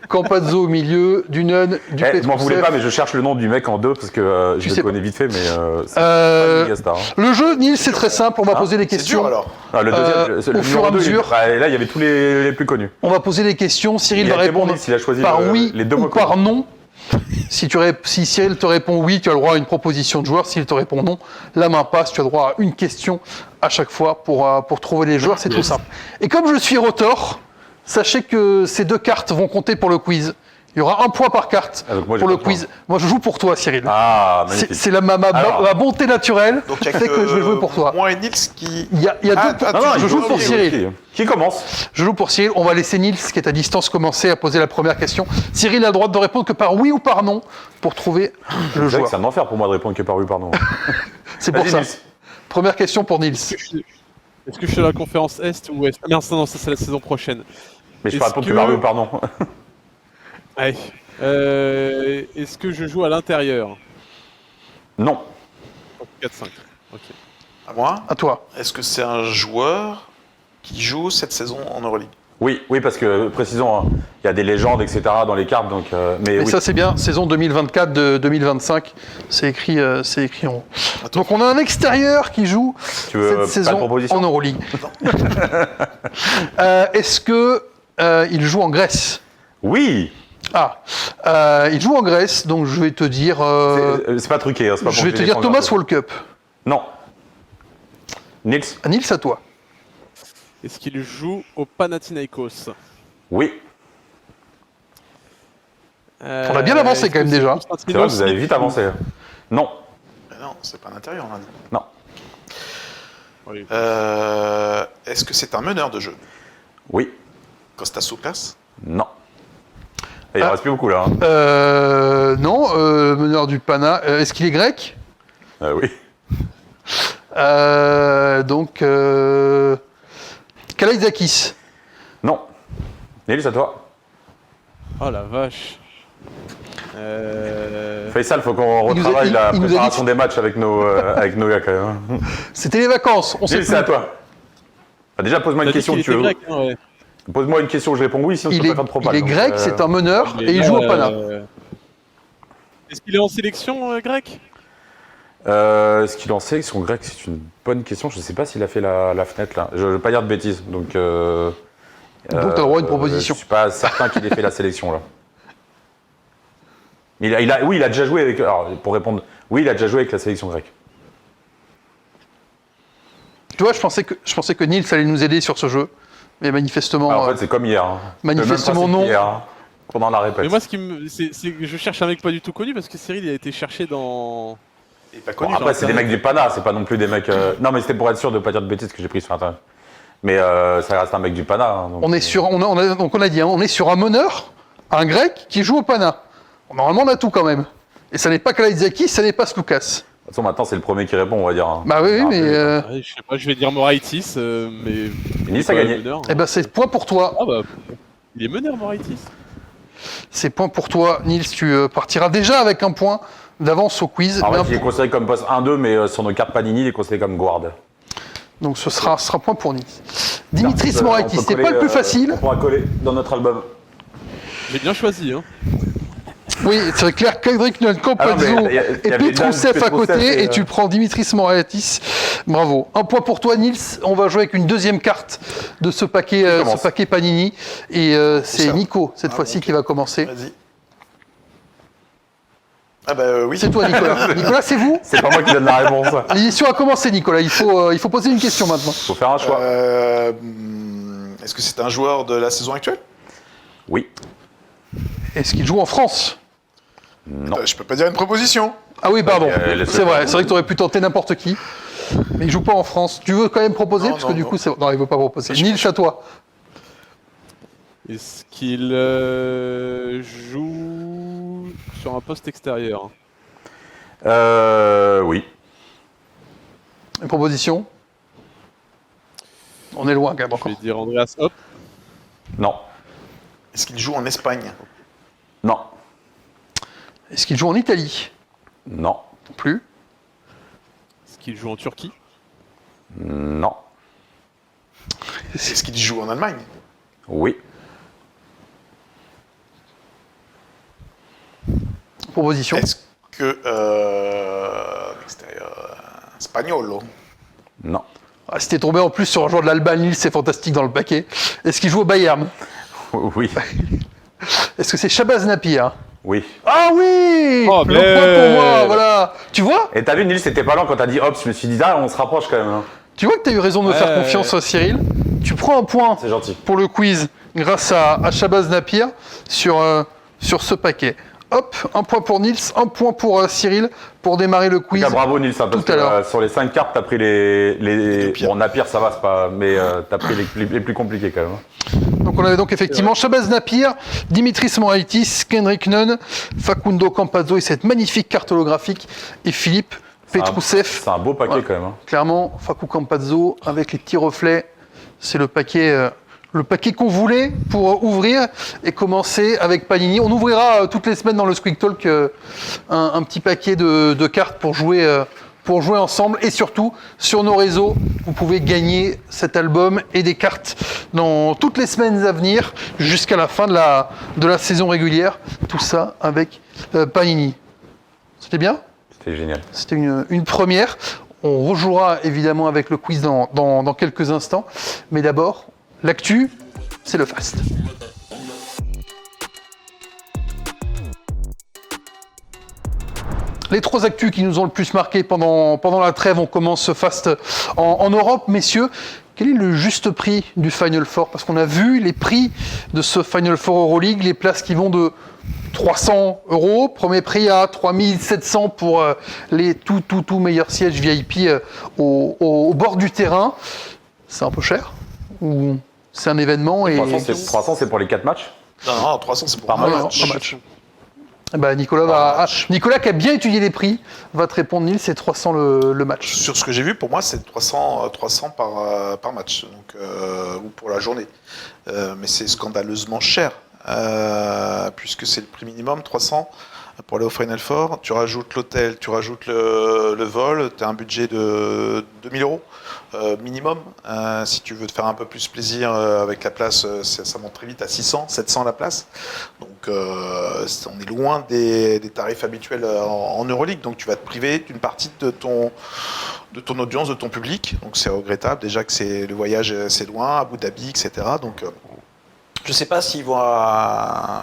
Campazzo au milieu, du Nunn, du Je m'en voulais Petrousev. pas, mais je cherche le nom du mec en deux parce que je sais le pas. connais vite fait, mais c'est Euh, pas une méga-star, hein. Le jeu, Nils, c'est très simple. On va poser des C'est questions. dur alors. Ah, le deuxième, c'est le au fur numéro et à 2, mesure. là, il y avait tous les plus connus. On va poser des questions. Cyril Il va a été bon, répondre Nils, il a choisi par le- oui les deux ou mots par connus. non. Si Cyril te répond oui, tu as le droit à une proposition de joueur. S'il te répond non, la main passe. Tu as le droit à une question à chaque fois pour trouver les joueurs. C'est tout simple. Et comme je suis Rotor, sachez que ces deux cartes vont compter pour le quiz. Il y aura un point par carte Ah, donc moi, j'ai pour le pas de point. quiz. Moi, je joue pour toi, Cyril. Ah, magnifique. C'est ma Alors. bonté naturelle Donc il y a fait que je vais jouer pour toi. Moi et Nils qui. Il y a deux points. Non, non, je il joue faut- pour ok, Cyril. ok. Qui commence? Je joue pour Cyril. On va laisser Nils, qui est à distance, commencer à poser la première question. Cyril a le droit de répondre que par oui ou par non pour trouver le C'est vrai que joueur. c'est un enfer pour moi de répondre que par oui, pardon. C'est pour Vas-y, ça. Nils. Première question pour Nils. Est-ce que je suis à la conférence Est ou Ouest? Ah merde, non, ça c'est la saison prochaine. Mais je peux Est-ce répondre que- que par oui ou par non. Allez. Est-ce que je joue à l'intérieur? Non. 4-5. Ok. À moi. À toi. Est-ce que c'est un joueur qui joue cette saison en Euroleague? Oui, oui, parce que, précisons, hein, il y a des légendes, etc. dans les cartes, donc... mais Et oui. ça, c'est bien. Saison 2024 de 2025. C'est écrit en haut. Donc, on a un extérieur qui joue Tu veux cette pas de saison proposition en Euroleague. Est-ce que il joue en Grèce? Oui. Il joue en Grèce, donc je vais te dire. C'est pas truqué, hein, c'est pas Je pour vais que te les dire gens Thomas grattent. World Cup. Non. Nils? Nils, à toi. Est-ce qu'il joue au Panathinaikos? Oui. On a bien avancé quand même déjà. C'est vrai que vous avez vite avancé. Non. Mais non, c'est pas un intérieur, on a dit. Non. Est-ce que c'est un meneur de jeu? Oui. Costas Soukas? Non. Et il en reste plus beaucoup là. Hein. Non, meneur du Pana. Est-ce qu'il est grec? Oui. Donc. Kalaitzakis. Non. Nils, à toi. Oh la vache. Faisal, faut qu'on Il nous a- retravaille il- la il nous a dit- préparation des matchs avec nos gars quand même. hein. C'était les vacances. On sait Nils, plus. c'est à toi. Ah, déjà, pose-moi T'as une dit question qu'il que tu était veux. grec, hein, ouais. Pose-moi une question, je réponds oui, sinon je Il peux est, pas faire de il propale. est donc, grec, c'est un meneur Mais et il là, joue au Pana. Est-ce qu'il est en sélection grec? Ce qu'il en sait, son grec, c'est une bonne question. Je ne sais pas s'il a fait la fenêtre là. Je ne veux pas dire de bêtises. Donc, tu as le droit à une proposition. Je ne suis pas certain qu'il ait fait la sélection là. Oui, il a déjà joué avec. Alors, pour répondre, oui, il a déjà joué avec la sélection grecque. Tu vois, je pensais que Nils allait nous aider sur ce jeu. Mais manifestement. Ah, en fait, c'est comme hier. Hein. manifestement, Le même principe non. qu'hier, hein, pendant la répète. Mais moi, ce qui me, c'est que je cherche un mec pas du tout connu parce que Cyril il a été cherché dans. Il est pas Bon, connu. après, c'est des mecs du Pana, c'est pas non plus des mecs. Non, mais c'était pour être sûr de ne pas dire de bêtises que j'ai pris sur Internet. Mais ça reste un mec du Pana. Hein, donc, On est sur, donc on a dit, hein, on est sur un meneur, un grec qui joue au Pana. Normalement, on a tout quand même. Et ça n'est pas Kalaitzakis, ça n'est pas Sloukas. De toute façon, maintenant, c'est le premier qui répond, on va dire. Hein. Bah oui, Ah, mais. Ouais, je sais pas, je vais dire Moraitis, mais. Nice a pas gagné. meneur, hein. Eh ben, c'est point pour toi. Ah bah. Il est meneur, Moraitis. C'est point pour toi, Nils. Tu partiras déjà avec un point d'avance au quiz. En Mais fait, un il est point- considéré comme poste 1-2, mais sur nos cartes Panini, il est considéré comme guard. Donc ce sera point pour Nils. Dimitris On Moraitis, peut c'est coller, pas le plus facile. On pourra coller dans notre album. J'ai bien choisi, hein. Oui, c'est clair qu'Hendrik Campazzo Ah non, mais il y et avait Dan Petrousev à Petrousev côté, et, et tu prends Dimitris Moraitis. Bravo. Un point pour toi, Nils. On va jouer avec une deuxième carte de ce paquet, commence. Panini. Et c'est ça. Nico, cette Ah, fois-ci, ok. qui va commencer. Vas-y. Ah bah oui. C'est toi, Nicolas. Nicolas, c'est vous. C'est pas moi qui donne la réponse. L'émission a commencé, Nicolas. Il faut poser une question maintenant. Faut faire un choix. Est-ce que c'est un joueur de la saison actuelle? Oui. Est-ce qu'il joue en France? Non. Je peux pas dire une proposition. Ah oui, pardon. laisse-le C'est vrai. faire. C'est vrai que tu aurais pu tenter n'importe qui. Mais il joue pas en France. Tu veux quand même proposer? Non, Parce non, que du non. coup, c'est... Non, il veut pas proposer. Je- Nils, à toi. Est-ce qu'il joue sur un poste extérieur? Oui. Une proposition? On est loin quand même Je encore. vais dire Andreas Hop. Non. Est-ce qu'il joue en Espagne? Non. Est-ce qu'il joue en Italie? Non. Non plus. Est-ce qu'il joue en Turquie? Non. Est-ce qu'il joue en Allemagne? Oui. Proposition? Est-ce que extérieur Spagnolo? Non. Ah, si t'es tombé en plus sur un joueur de l'Alba, Nils, c'est fantastique dans le paquet. Est-ce qu'il joue au Bayern? Oui. Est-ce que c'est Shabazz Napier? Oui. Ah oui! Oh, Le point merde. pour moi, voilà. Tu vois? Et t'as vu, Nils, c'était pas lent quand t'as dit hop, je me suis dit, ah, on se rapproche quand même. hein. Tu vois que t'as eu raison de me faire confiance, Cyril. Tu prends un point C'est gentil. pour le quiz grâce à Shabazz Napier sur sur ce paquet. Hop, un point pour Nils, un point pour Cyril pour démarrer le quiz. Bravo Nils, parce tout que à l'heure. sur les 5 cartes, t'as pris les pires. Bon, Napier, ça va, c'est pas. Mais t'as pris les plus compliqués quand même. Donc on avait donc effectivement Shabazz Napier, Dimitris Moraitis, Kendrick Nunn, Facundo Campazzo et cette magnifique carte holographique et Philippe Petrousev. C'est un beau paquet quand même. Hein. Clairement, Facu Campazzo avec les petits reflets, c'est le paquet qu'on voulait pour ouvrir et commencer avec Panini. On ouvrira toutes les semaines dans le Squeak Talk un petit paquet de cartes pour jouer ensemble. Et surtout, sur nos réseaux, vous pouvez gagner cet album et des cartes dans toutes les semaines à venir jusqu'à la fin de la saison régulière. Tout ça avec Panini. C'était bien ? C'était génial. C'était une première. On rejouera évidemment avec le quiz dans quelques instants. Mais d'abord, l'actu, c'est le fast. Les 3 actus qui nous ont le plus marqué pendant la trêve, on commence ce fast en Europe. Messieurs, quel est le juste prix du Final Four ? Parce qu'on a vu les prix de ce Final Four Euroleague, les places qui vont de 300 €, premier prix à 3700 pour les tout meilleurs sièges VIP au bord du terrain. C'est un peu cher ? Ou c'est un événement et... 300, c'est pour les 4 matchs. Non, 300 c'est pour Par un match. match. Nicolas Nicolas qui a bien étudié les prix va te répondre. Nils, c'est 300 le match. Sur ce que j'ai vu, pour moi, c'est 300 par match, donc, ou pour la journée. Mais c'est scandaleusement cher, puisque c'est le prix minimum, 300 pour aller au Final Four. Tu rajoutes l'hôtel, tu rajoutes le vol, tu as un budget de 2000 € minimum. Si tu veux te faire un peu plus plaisir avec la place, ça monte très vite à 600, 700 la place. Donc on est loin des tarifs habituels en Euroleague. Donc tu vas te priver d'une partie de ton audience, de ton public. Donc c'est regrettable. Déjà que le voyage c'est loin, Abu Dhabi, etc. Donc je ne sais pas s'ils vont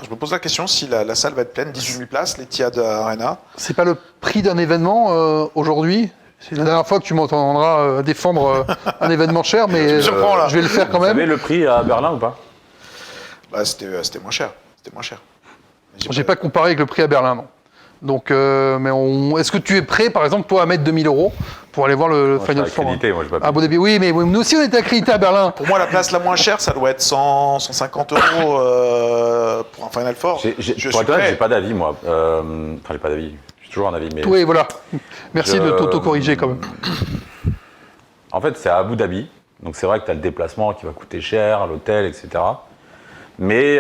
je me pose la question si la salle va être pleine, 18 000 places, l'Etihad Arena. C'est pas le prix d'un événement aujourd'hui ? C'est la dernière fois que tu m'entendras défendre un événement cher, mais je vais le faire quand même. Vous savez le prix à Berlin ou pas ? C'était moins cher. J'ai pas comparé avec le prix à Berlin, non. Donc, est-ce que tu es prêt, par exemple, toi, à mettre 2000 € pour aller voir le Final Four ? Moi, je pas. À Abu Dhabi, oui, mais nous aussi, on était accrédités à Berlin. Pour moi, la place la moins chère, ça doit être 150 € pour un Final Four. Pour être honnête, j'ai pas d'avis, moi. Enfin, j'ai pas d'avis. J'ai toujours un avis. Mais Oui, voilà. Merci de t'auto-corriger quand même. En fait, c'est à Abu Dhabi. Donc, c'est vrai que tu as le déplacement qui va coûter cher, l'hôtel, etc. Mais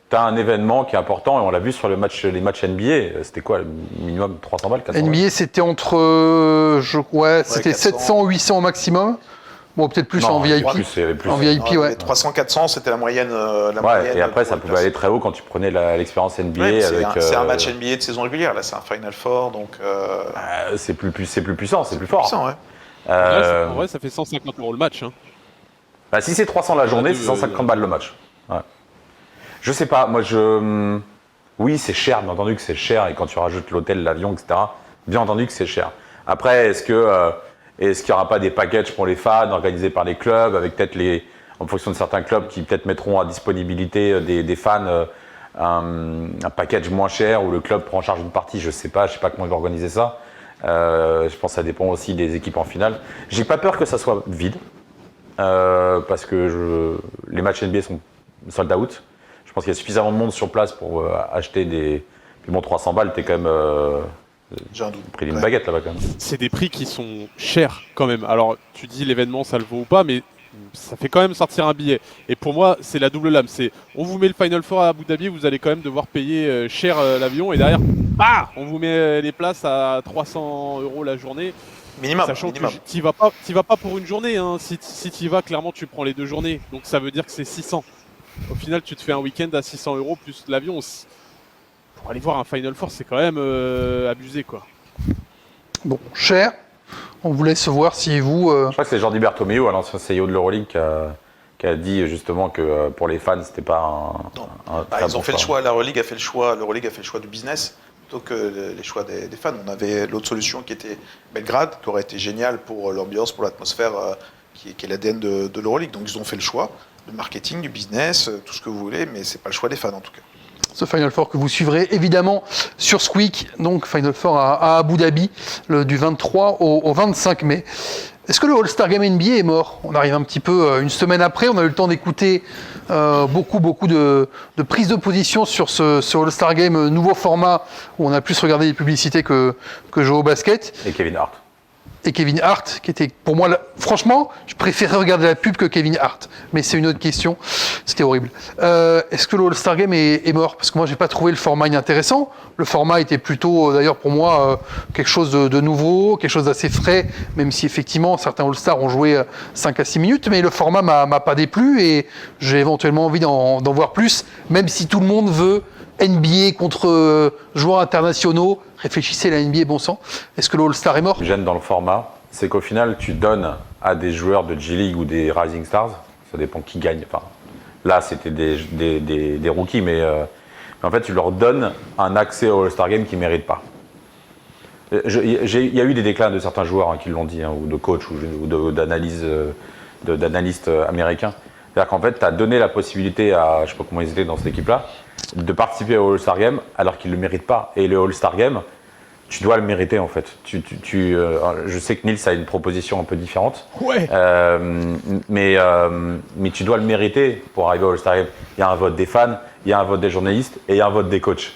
tu as un événement qui est important. Et on l'a vu sur les matchs NBA. C'était quoi, le minimum 300 balles, 400 balles ? NBA, c'était entre. c'était 400. 700, 800 au maximum. Bon, peut-être plus en VIP. Il y avait plus. En VIP, ouais. 300, 400, c'était la moyenne. Et après, ça pouvait aller très haut quand tu prenais l'expérience NBA. Ouais, avec. C'est un match NBA de saison régulière. Là, c'est un Final Four. Donc, c'est plus puissant, c'est plus fort. puissant, ouais. En vrai, ça fait 150 € le match. Hein. Si c'est 300 la journée, c'est 150 balles le match. Ouais. Je sais pas, moi oui, c'est cher, bien entendu que c'est cher, et quand tu rajoutes l'hôtel, l'avion, etc., bien entendu que c'est cher. Après, est-ce qu'il n'y aura pas des packages pour les fans organisés par les clubs, avec peut-être en fonction de certains clubs qui peut-être mettront à disponibilité des fans un package moins cher où le club prend en charge une partie, je sais pas comment ils vont organiser ça. Je pense que ça dépend aussi des équipes en finale. J'ai pas peur que ça soit vide, parce que les matchs NBA sont sold out. Je pense qu'il y a suffisamment de monde sur place pour acheter des... Puis bon, 300 balles, t'es quand même J'ai un doute. prix d'une baguette là-bas quand même. C'est des prix qui sont chers quand même. Alors, tu dis l'événement, ça le vaut ou pas, mais ça fait quand même sortir un billet. Et pour moi, c'est la double lame. On vous met le Final Four à Abu Dhabi, vous allez quand même devoir payer cher l'avion. Et derrière, on vous met les places à 300 € la journée. Minimum. Sachant que tu vas pas pour une journée. Hein. Si tu y vas, clairement, tu prends les 2 journées. Donc ça veut dire que c'est 600. Au final, tu te fais un week-end à 600 € plus l'avion. Pour aller voir un Final Four, c'est quand même abusé, quoi. Bon, cher. On vous laisse voir si vous... Je crois que c'est Jordi Bertomeu, l'ancien CEO de l'Euroleague, qui a dit justement que pour les fans, c'était pas un très ils ont fait le choix, l'Euroleague a fait le choix du business plutôt que les choix des fans. On avait l'autre solution qui était Belgrade, qui aurait été géniale pour l'ambiance, pour l'atmosphère, qui est l'ADN de l'Euroleague. Donc ils ont fait le choix, le marketing, du business, tout ce que vous voulez, mais c'est pas le choix des fans en tout cas. Ce Final Four que vous suivrez évidemment sur Squeak, donc Final Four à Abu Dhabi, du 23 au 25 mai. Est-ce que le All-Star Game NBA est mort? On arrive un petit peu une semaine après, on a eu le temps d'écouter beaucoup de prises de position sur ce All-Star Game, nouveau format où on a plus regardé les publicités que jouer au basket. Et Kevin Hart. Et Kevin Hart, qui était pour moi, franchement, je préférais regarder la pub que Kevin Hart. Mais c'est une autre question, c'était horrible. Est-ce que le All-Star Game est mort? Parce que moi, j'ai pas trouvé le format inintéressant. Le format était plutôt, d'ailleurs, pour moi, quelque chose de nouveau, quelque chose d'assez frais, même si effectivement, certains All-Stars ont joué 5 à 6 minutes, mais le format m'a pas déplu et j'ai éventuellement envie d'en voir plus, même si tout le monde veut NBA contre joueurs internationaux. Réfléchissez, la NBA, bon sang. Est-ce que le All-Star est mort? Ce qui me gêne dans le format, c'est qu'au final, tu donnes à des joueurs de G-League ou des Rising Stars, ça dépend qui gagne. Enfin, là, c'était des rookies, mais en fait, tu leur donnes un accès au All-Star Game qu'ils ne méritent pas. Il y a eu des déclats de certains joueurs qui l'ont dit, ou de coachs, ou d'analystes américains. C'est-à-dire qu'en fait, tu as donné la possibilité à, je ne sais pas comment ils étaient dans cette équipe-là, de participer au All-Star Game alors qu'ils ne le méritent pas. Et le All-Star Game, tu dois le mériter en fait. Je sais que Nils a une proposition un peu différente. Ouais. Mais tu dois le mériter pour arriver au All-Star Game. Il y a un vote des fans, il y a un vote des journalistes et il y a un vote des coachs.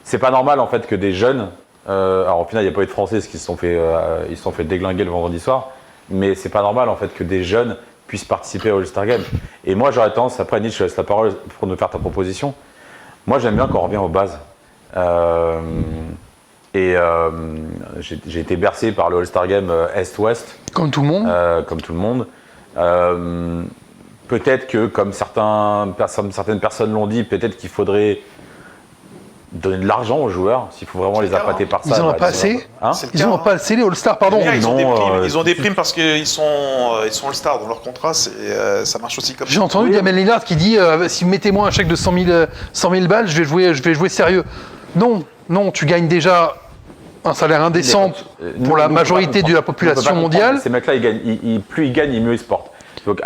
C'est pas normal en fait que des jeunes, alors au final il n'y a pas eu de Français parce qu'ils se sont fait déglinguer le vendredi soir, mais c'est pas normal en fait que des jeunes puissent participer au All-Star Game. Et moi j'aurais tendance, après Nils, je laisse la parole pour nous faire ta proposition. Moi j'aime bien quand on revient aux bases. J'ai été bercé par le All-Star Game Est-Ouest. Comme tout le monde. Comme tout le monde. Peut-être que, comme certaines personnes l'ont dit, peut-être qu'il faudrait donner de l'argent aux joueurs, s'il faut vraiment les appâter par ça. Ils n'en ont pas assez. Hein? Ils n'en ont pas assez, les All-Stars, pardon. Ils ont des primes parce qu'ils sont All-Stars dans leur contrat, ça marche aussi comme ça. J'ai entendu Damien Lillard qui dit si vous mettez-moi un chèque de 100 000 balles, je vais jouer sérieux. Non, tu gagnes déjà un salaire indécent pour la majorité de la population mondiale. Ces mecs-là, plus ils gagnent, mieux ils se portent. Donc,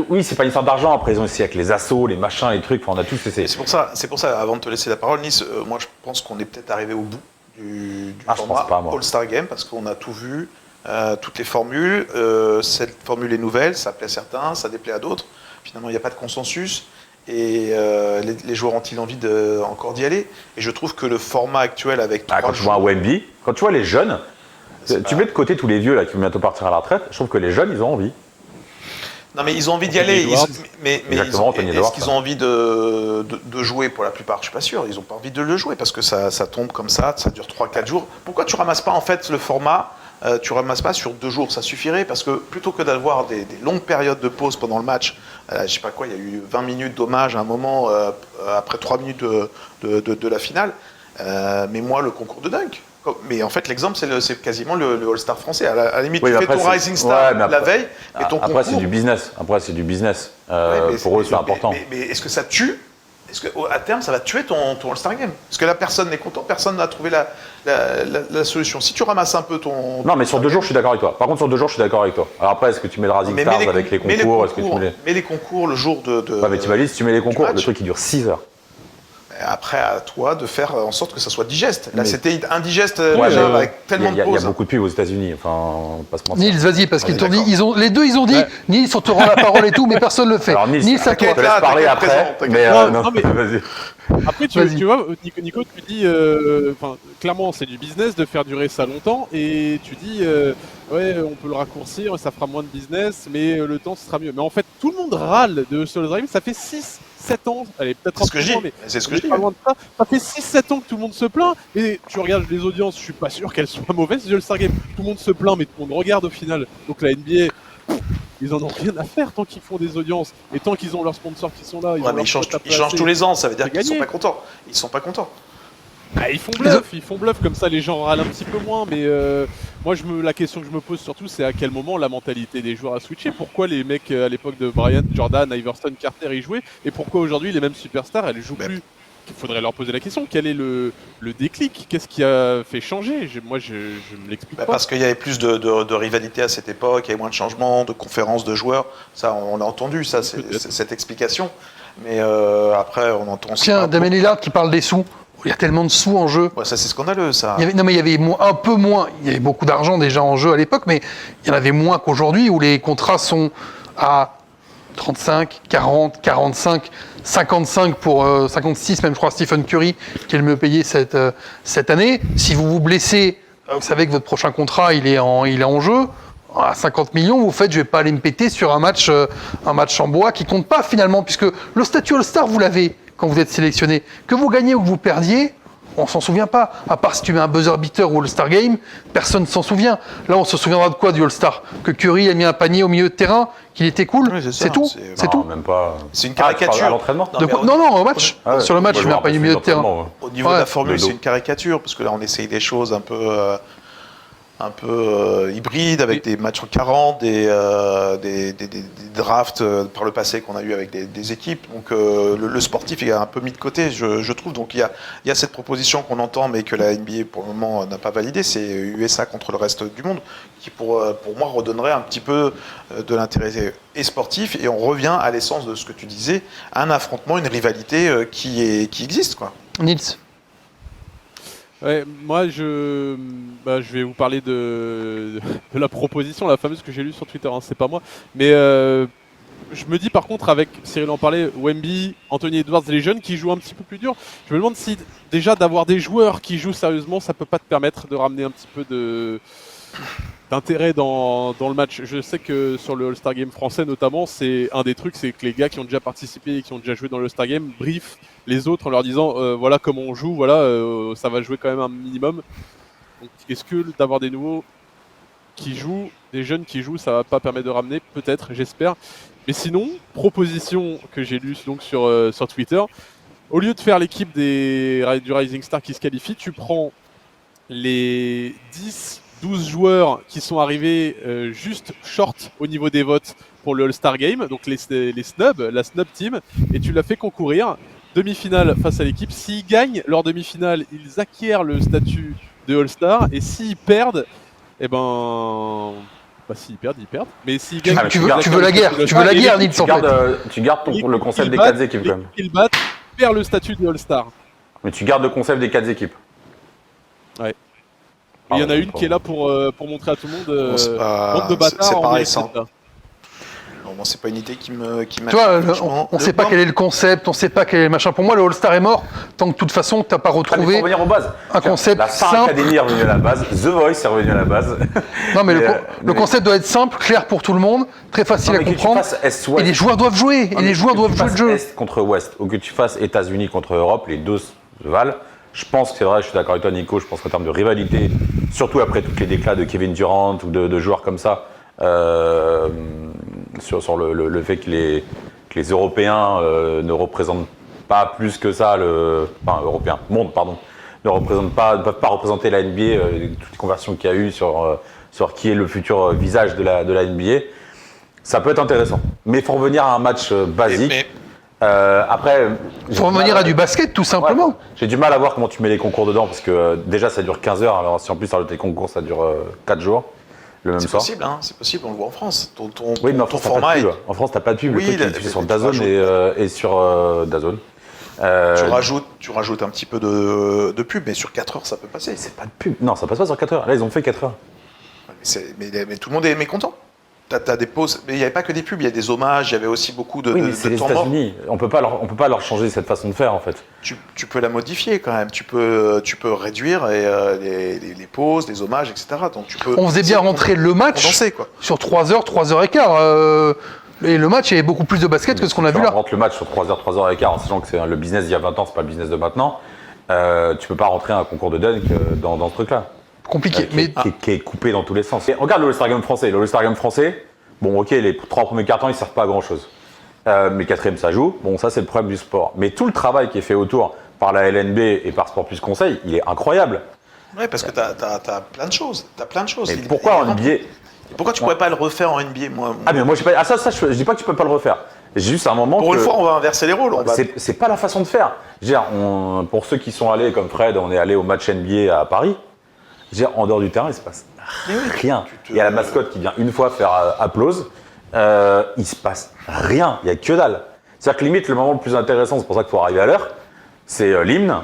oui, c'est pas une histoire d'argent. Après, ils ont aussi avec les assos, les machins, les trucs. Enfin, on a tous essayé. C'est pour ça. Avant de te laisser la parole, Nice, moi, je pense qu'on est peut-être arrivé au bout du format All-Star Game parce qu'on a tout vu, toutes les formules. Cette formule est nouvelle, ça plaît à certains, ça déplaît à d'autres. Finalement, il n'y a pas de consensus. Et les joueurs ont-ils envie encore d'y aller? Et je trouve que le format actuel avec quand tu vois un Wemby, quand tu vois les jeunes, tu mets de côté tous les vieux là qui vont bientôt partir à la retraite. Je trouve que les jeunes, ils ont envie. Non mais ils ont envie d'y aller, mais est-ce qu'ils ont envie de jouer pour la plupart? Je suis pas sûr, ils n'ont pas envie de le jouer parce que ça tombe comme ça dure 3-4 jours. Pourquoi tu ramasses pas en fait le format, tu ramasses pas sur 2 jours, ça suffirait parce que plutôt que d'avoir des longues périodes de pause pendant le match, je sais pas quoi, il y a eu 20 minutes d'hommage à un moment après 3 minutes de la finale, mais moi le concours de dunk. Mais en fait, l'exemple, c'est quasiment le All-Star français. À la limite, tu fais ton Rising Star la veille, mais ton après, concours... c'est du business. Pour eux, c'est important. Mais est-ce que ça tue? Est-ce qu'à terme, ça va tuer ton All-Star Game? Parce que là, personne n'est content, personne n'a trouvé la solution. Si tu ramasses un peu ton... Non, mais sur 2 jours, je suis d'accord avec toi. Par contre, sur 2 jours, je suis d'accord avec toi. Alors après, est-ce que tu mets le Rising Stars avec les concours? Mais les concours, le jour de... Ouais, mais t'imagines, si tu mets les concours, le truc, il dure 6 heures. Après, à toi de faire en sorte que ça soit digeste. Là, c'était indigeste avec tellement de pauses. Il y a beaucoup de pubs aux États-Unis. Enfin, pas se mentir. Nils, vas-y, parce qu'ils t'ont dit, les deux, ils ont dit, Nils, on te rend la parole et tout, mais personne ne le fait. Alors, Nils, à toi. Je te laisse parler après. Mais vas-y. Après, tu vois, Nico, tu dis, clairement, c'est du business de faire durer ça longtemps, et tu dis, ouais, on peut le raccourcir, ça fera moins de business, mais le temps, ce sera mieux. Mais en fait, tout le monde râle de Solo Dream, ça fait 6-7 ans, allez, peut-être un peu moins, mais c'est ce que je dis. Ça fait 6-7 ans que tout le monde se plaint, et tu regardes les audiences, je suis pas sûr qu'elles soient mauvaises, le All-Star Game, tout le monde se plaint, mais tout le monde regarde au final. Donc la NBA, ils en ont rien à faire tant qu'ils font des audiences, et tant qu'ils ont leurs sponsors qui sont là. Ils changent tous les ans, ça veut dire qu'ils sont pas contents. Ils sont pas contents. Ah, ils font bluff, comme ça les gens râlent un petit peu moins, mais moi la question que je me pose surtout, c'est à quel moment la mentalité des joueurs a switché. Pourquoi les mecs à l'époque de Bryant, Jordan, Iverson, Carter y jouaient, et pourquoi aujourd'hui les mêmes superstars elles jouent plus? Il faudrait leur poser la question, quel est le déclic? Qu'est-ce qui a fait changer? Moi je me l'explique pas. Parce qu'il y avait plus de rivalité à cette époque, il y avait moins de changements, de conférences de joueurs, ça on a entendu, ça c'est cette explication. Mais après, on entend aussi. Tiens, Damien Lillard qui parle des sous. Il y a tellement de sous en jeu. Ouais, ça, c'est scandaleux, ça. Non, mais il y avait un peu moins. Il y avait beaucoup d'argent déjà en jeu à l'époque, mais il y en avait moins qu'aujourd'hui où les contrats sont à 35, 40, 45, 55 pour 56, même je crois Stephen Curry qui est le mieux payé cette année. Si vous vous blessez, vous savez que votre prochain contrat il est en jeu. À 50 millions, vous faites, je vais pas aller me péter sur un match en bois qui compte pas finalement, puisque le statut All-Star vous l'avez quand vous êtes sélectionné. Que vous gagnez ou que vous perdiez, on s'en souvient pas. À part si tu mets un buzzer beater ou All-Star Game, personne ne s'en souvient. Là, on se souviendra de quoi du All-Star? Que Curry a mis un panier au milieu de terrain, qu'il était cool. Oui, c'est tout. C'est tout. Même pas. C'est une Ah, tu parles caricature. à l'entraînement Non, au match. Ah ouais. Sur le match, Moi, je mets un panier au milieu de terrain. Au niveau de la formule, c'est une caricature, parce que là, on essaye des choses un peu hybrides, avec des matchs en 40, des drafts par le passé qu'on a eu avec des équipes. Donc le sportif est un peu mis de côté, je trouve. Donc il y a cette proposition qu'on entend, mais que la NBA pour le moment n'a pas validée, c'est USA contre le reste du monde, qui pour moi redonnerait un petit peu de l'intérêt et sportif. Et on revient à l'essence de ce que tu disais, un affrontement, une rivalité qui existe, quoi. Nils. Ouais, moi, je vais vous parler de la proposition, la fameuse que j'ai lue sur Twitter, hein, c'est pas moi. Mais je me dis par contre, avec Cyril en parlait, Wemby, Anthony Edwards, les jeunes qui jouent un petit peu plus dur, je me demande si déjà d'avoir des joueurs qui jouent sérieusement, ça peut pas te permettre de ramener un petit peu d'intérêt dans le match. Je sais que sur le All-Star Game français notamment, c'est un des trucs, c'est que les gars qui ont déjà participé et qui ont déjà joué dans le All-Star Game briefent les autres en leur disant voilà comment on joue, voilà ça va jouer quand même un minimum. Donc est-ce que d'avoir des nouveaux qui jouent, des jeunes qui jouent, ça va pas permettre de ramener? Peut-être, j'espère. Mais sinon, proposition que j'ai lue donc sur Twitter, au lieu de faire l'équipe du Rising Star qui se qualifie, tu prends les 10-12 joueurs qui sont arrivés juste short au niveau des votes pour le All-Star Game, donc les snubs, la snub team, et tu l'as fait concourir. Demi-finale face à l'équipe. S'ils gagnent leur demi-finale, ils acquièrent le statut de All-Star, et s'ils perdent, eh ben... Bah s'ils perdent, ils perdent. Mais s'ils gagnent... Tu veux la guerre, Nils, en fait. Tu gardes le concept des 4 équipes, quand même. Ils battent, ils perdent le statut de All-Star. Mais tu gardes le concept des 4 équipes. Ouais. Il y en a une qui est là pour montrer à tout le monde bande de bâtards. C'est en pareil, mérite, ça. ça. Non, c'est pas une idée qui m'a. Tu vois, on sait pas quel est le concept, on sait pas quel est le machin. Pour moi, le All-Star est mort tant que de toute façon, t'as pas retrouvé revenir aux bases. un concept La Star simple. Academy est revenue à la base, The Voice est revenu à la base. Non, mais le concept doit être simple, clair pour tout le monde, très facile à comprendre. Et les joueurs doivent jouer. Et les joueurs doivent jouer le jeu. Est contre Ouest, ou que tu fasses États-Unis contre Europe, les deux se valent. Je pense que c'est vrai, je suis d'accord avec toi, Nico. Je pense qu'en termes de rivalité, surtout après tous les déclats de Kevin Durant ou de joueurs comme ça, sur le fait que les Européens ne représentent pas plus que ça Européens, monde, pardon, ne peuvent pas représenter la NBA, toutes les conversions qu'il y a eu sur qui est le futur visage de la NBA. Ça peut être intéressant. Mais il faut revenir à un match basique. Après, il faut revenir à du basket, tout simplement. Ouais, j'ai du mal à voir comment tu mets les concours dedans, parce que déjà ça dure 15 heures, alors si en plus tu les concours, ça dure 4 jours, le même soir. C'est possible, on le voit en France. Oui, mais en France, t'as pas de pub. En France, t'as pas de pub. Oui, le truc, tu fais sur DAZN et sur DAZN. Tu rajoutes un petit peu de pub, mais sur 4 heures, ça peut passer. C'est pas de pub. Non, ça passe pas sur 4 heures. Là, ils ont fait 4 heures. Mais tout le monde est mécontent. T'as des pauses, mais il n'y avait pas que des pubs, il y a des hommages, il y avait aussi beaucoup de, oui, mais de c'est les temps mort. États-Unis. On peut pas leur changer cette façon de faire, en fait. Tu peux la modifier quand même. Tu peux réduire les pauses, les hommages, etc. Donc on faisait bien rentrer le match sur 3 heures, 3 heures et quart. Et le match, il y avait beaucoup plus de basket que ce qu'on a vu là. Tu rentres le match sur 3 heures, 3 heures et quart, en sachant que c'est le business d'il y a 20 ans, c'est pas le business de maintenant. Tu peux pas rentrer un concours de dunk dans ce truc-là. Compliqué, qui est coupé dans tous les sens. Et regarde le All-Star Game français. Le All-Star Game français, bon, ok, les 3 premiers cartons, ils servent pas à grand-chose. Mais le 4e, ça joue. Bon, ça, c'est le problème du sport. Mais tout le travail qui est fait autour par la LNB et par Sport Plus Conseil, il est incroyable. Ouais, parce que t'as plein de choses. Mais pourquoi en NBA Pourquoi tu pourrais pas le refaire en NBA, moi Ah, mais moi, je dis pas que tu peux pas le refaire. J'ai juste un moment Pour une fois, on va inverser les rôles. C'est pas la façon de faire. Pour ceux qui sont allés, comme Fred, on est allé au match NBA à Paris. En dehors du terrain, il se passe rien. Il y a la mascotte qui vient une fois faire applause. Il se passe rien. Il y a que dalle. C'est-à-dire que limite, le moment le plus intéressant, c'est pour ça qu'il faut arriver à l'heure, c'est l'hymne,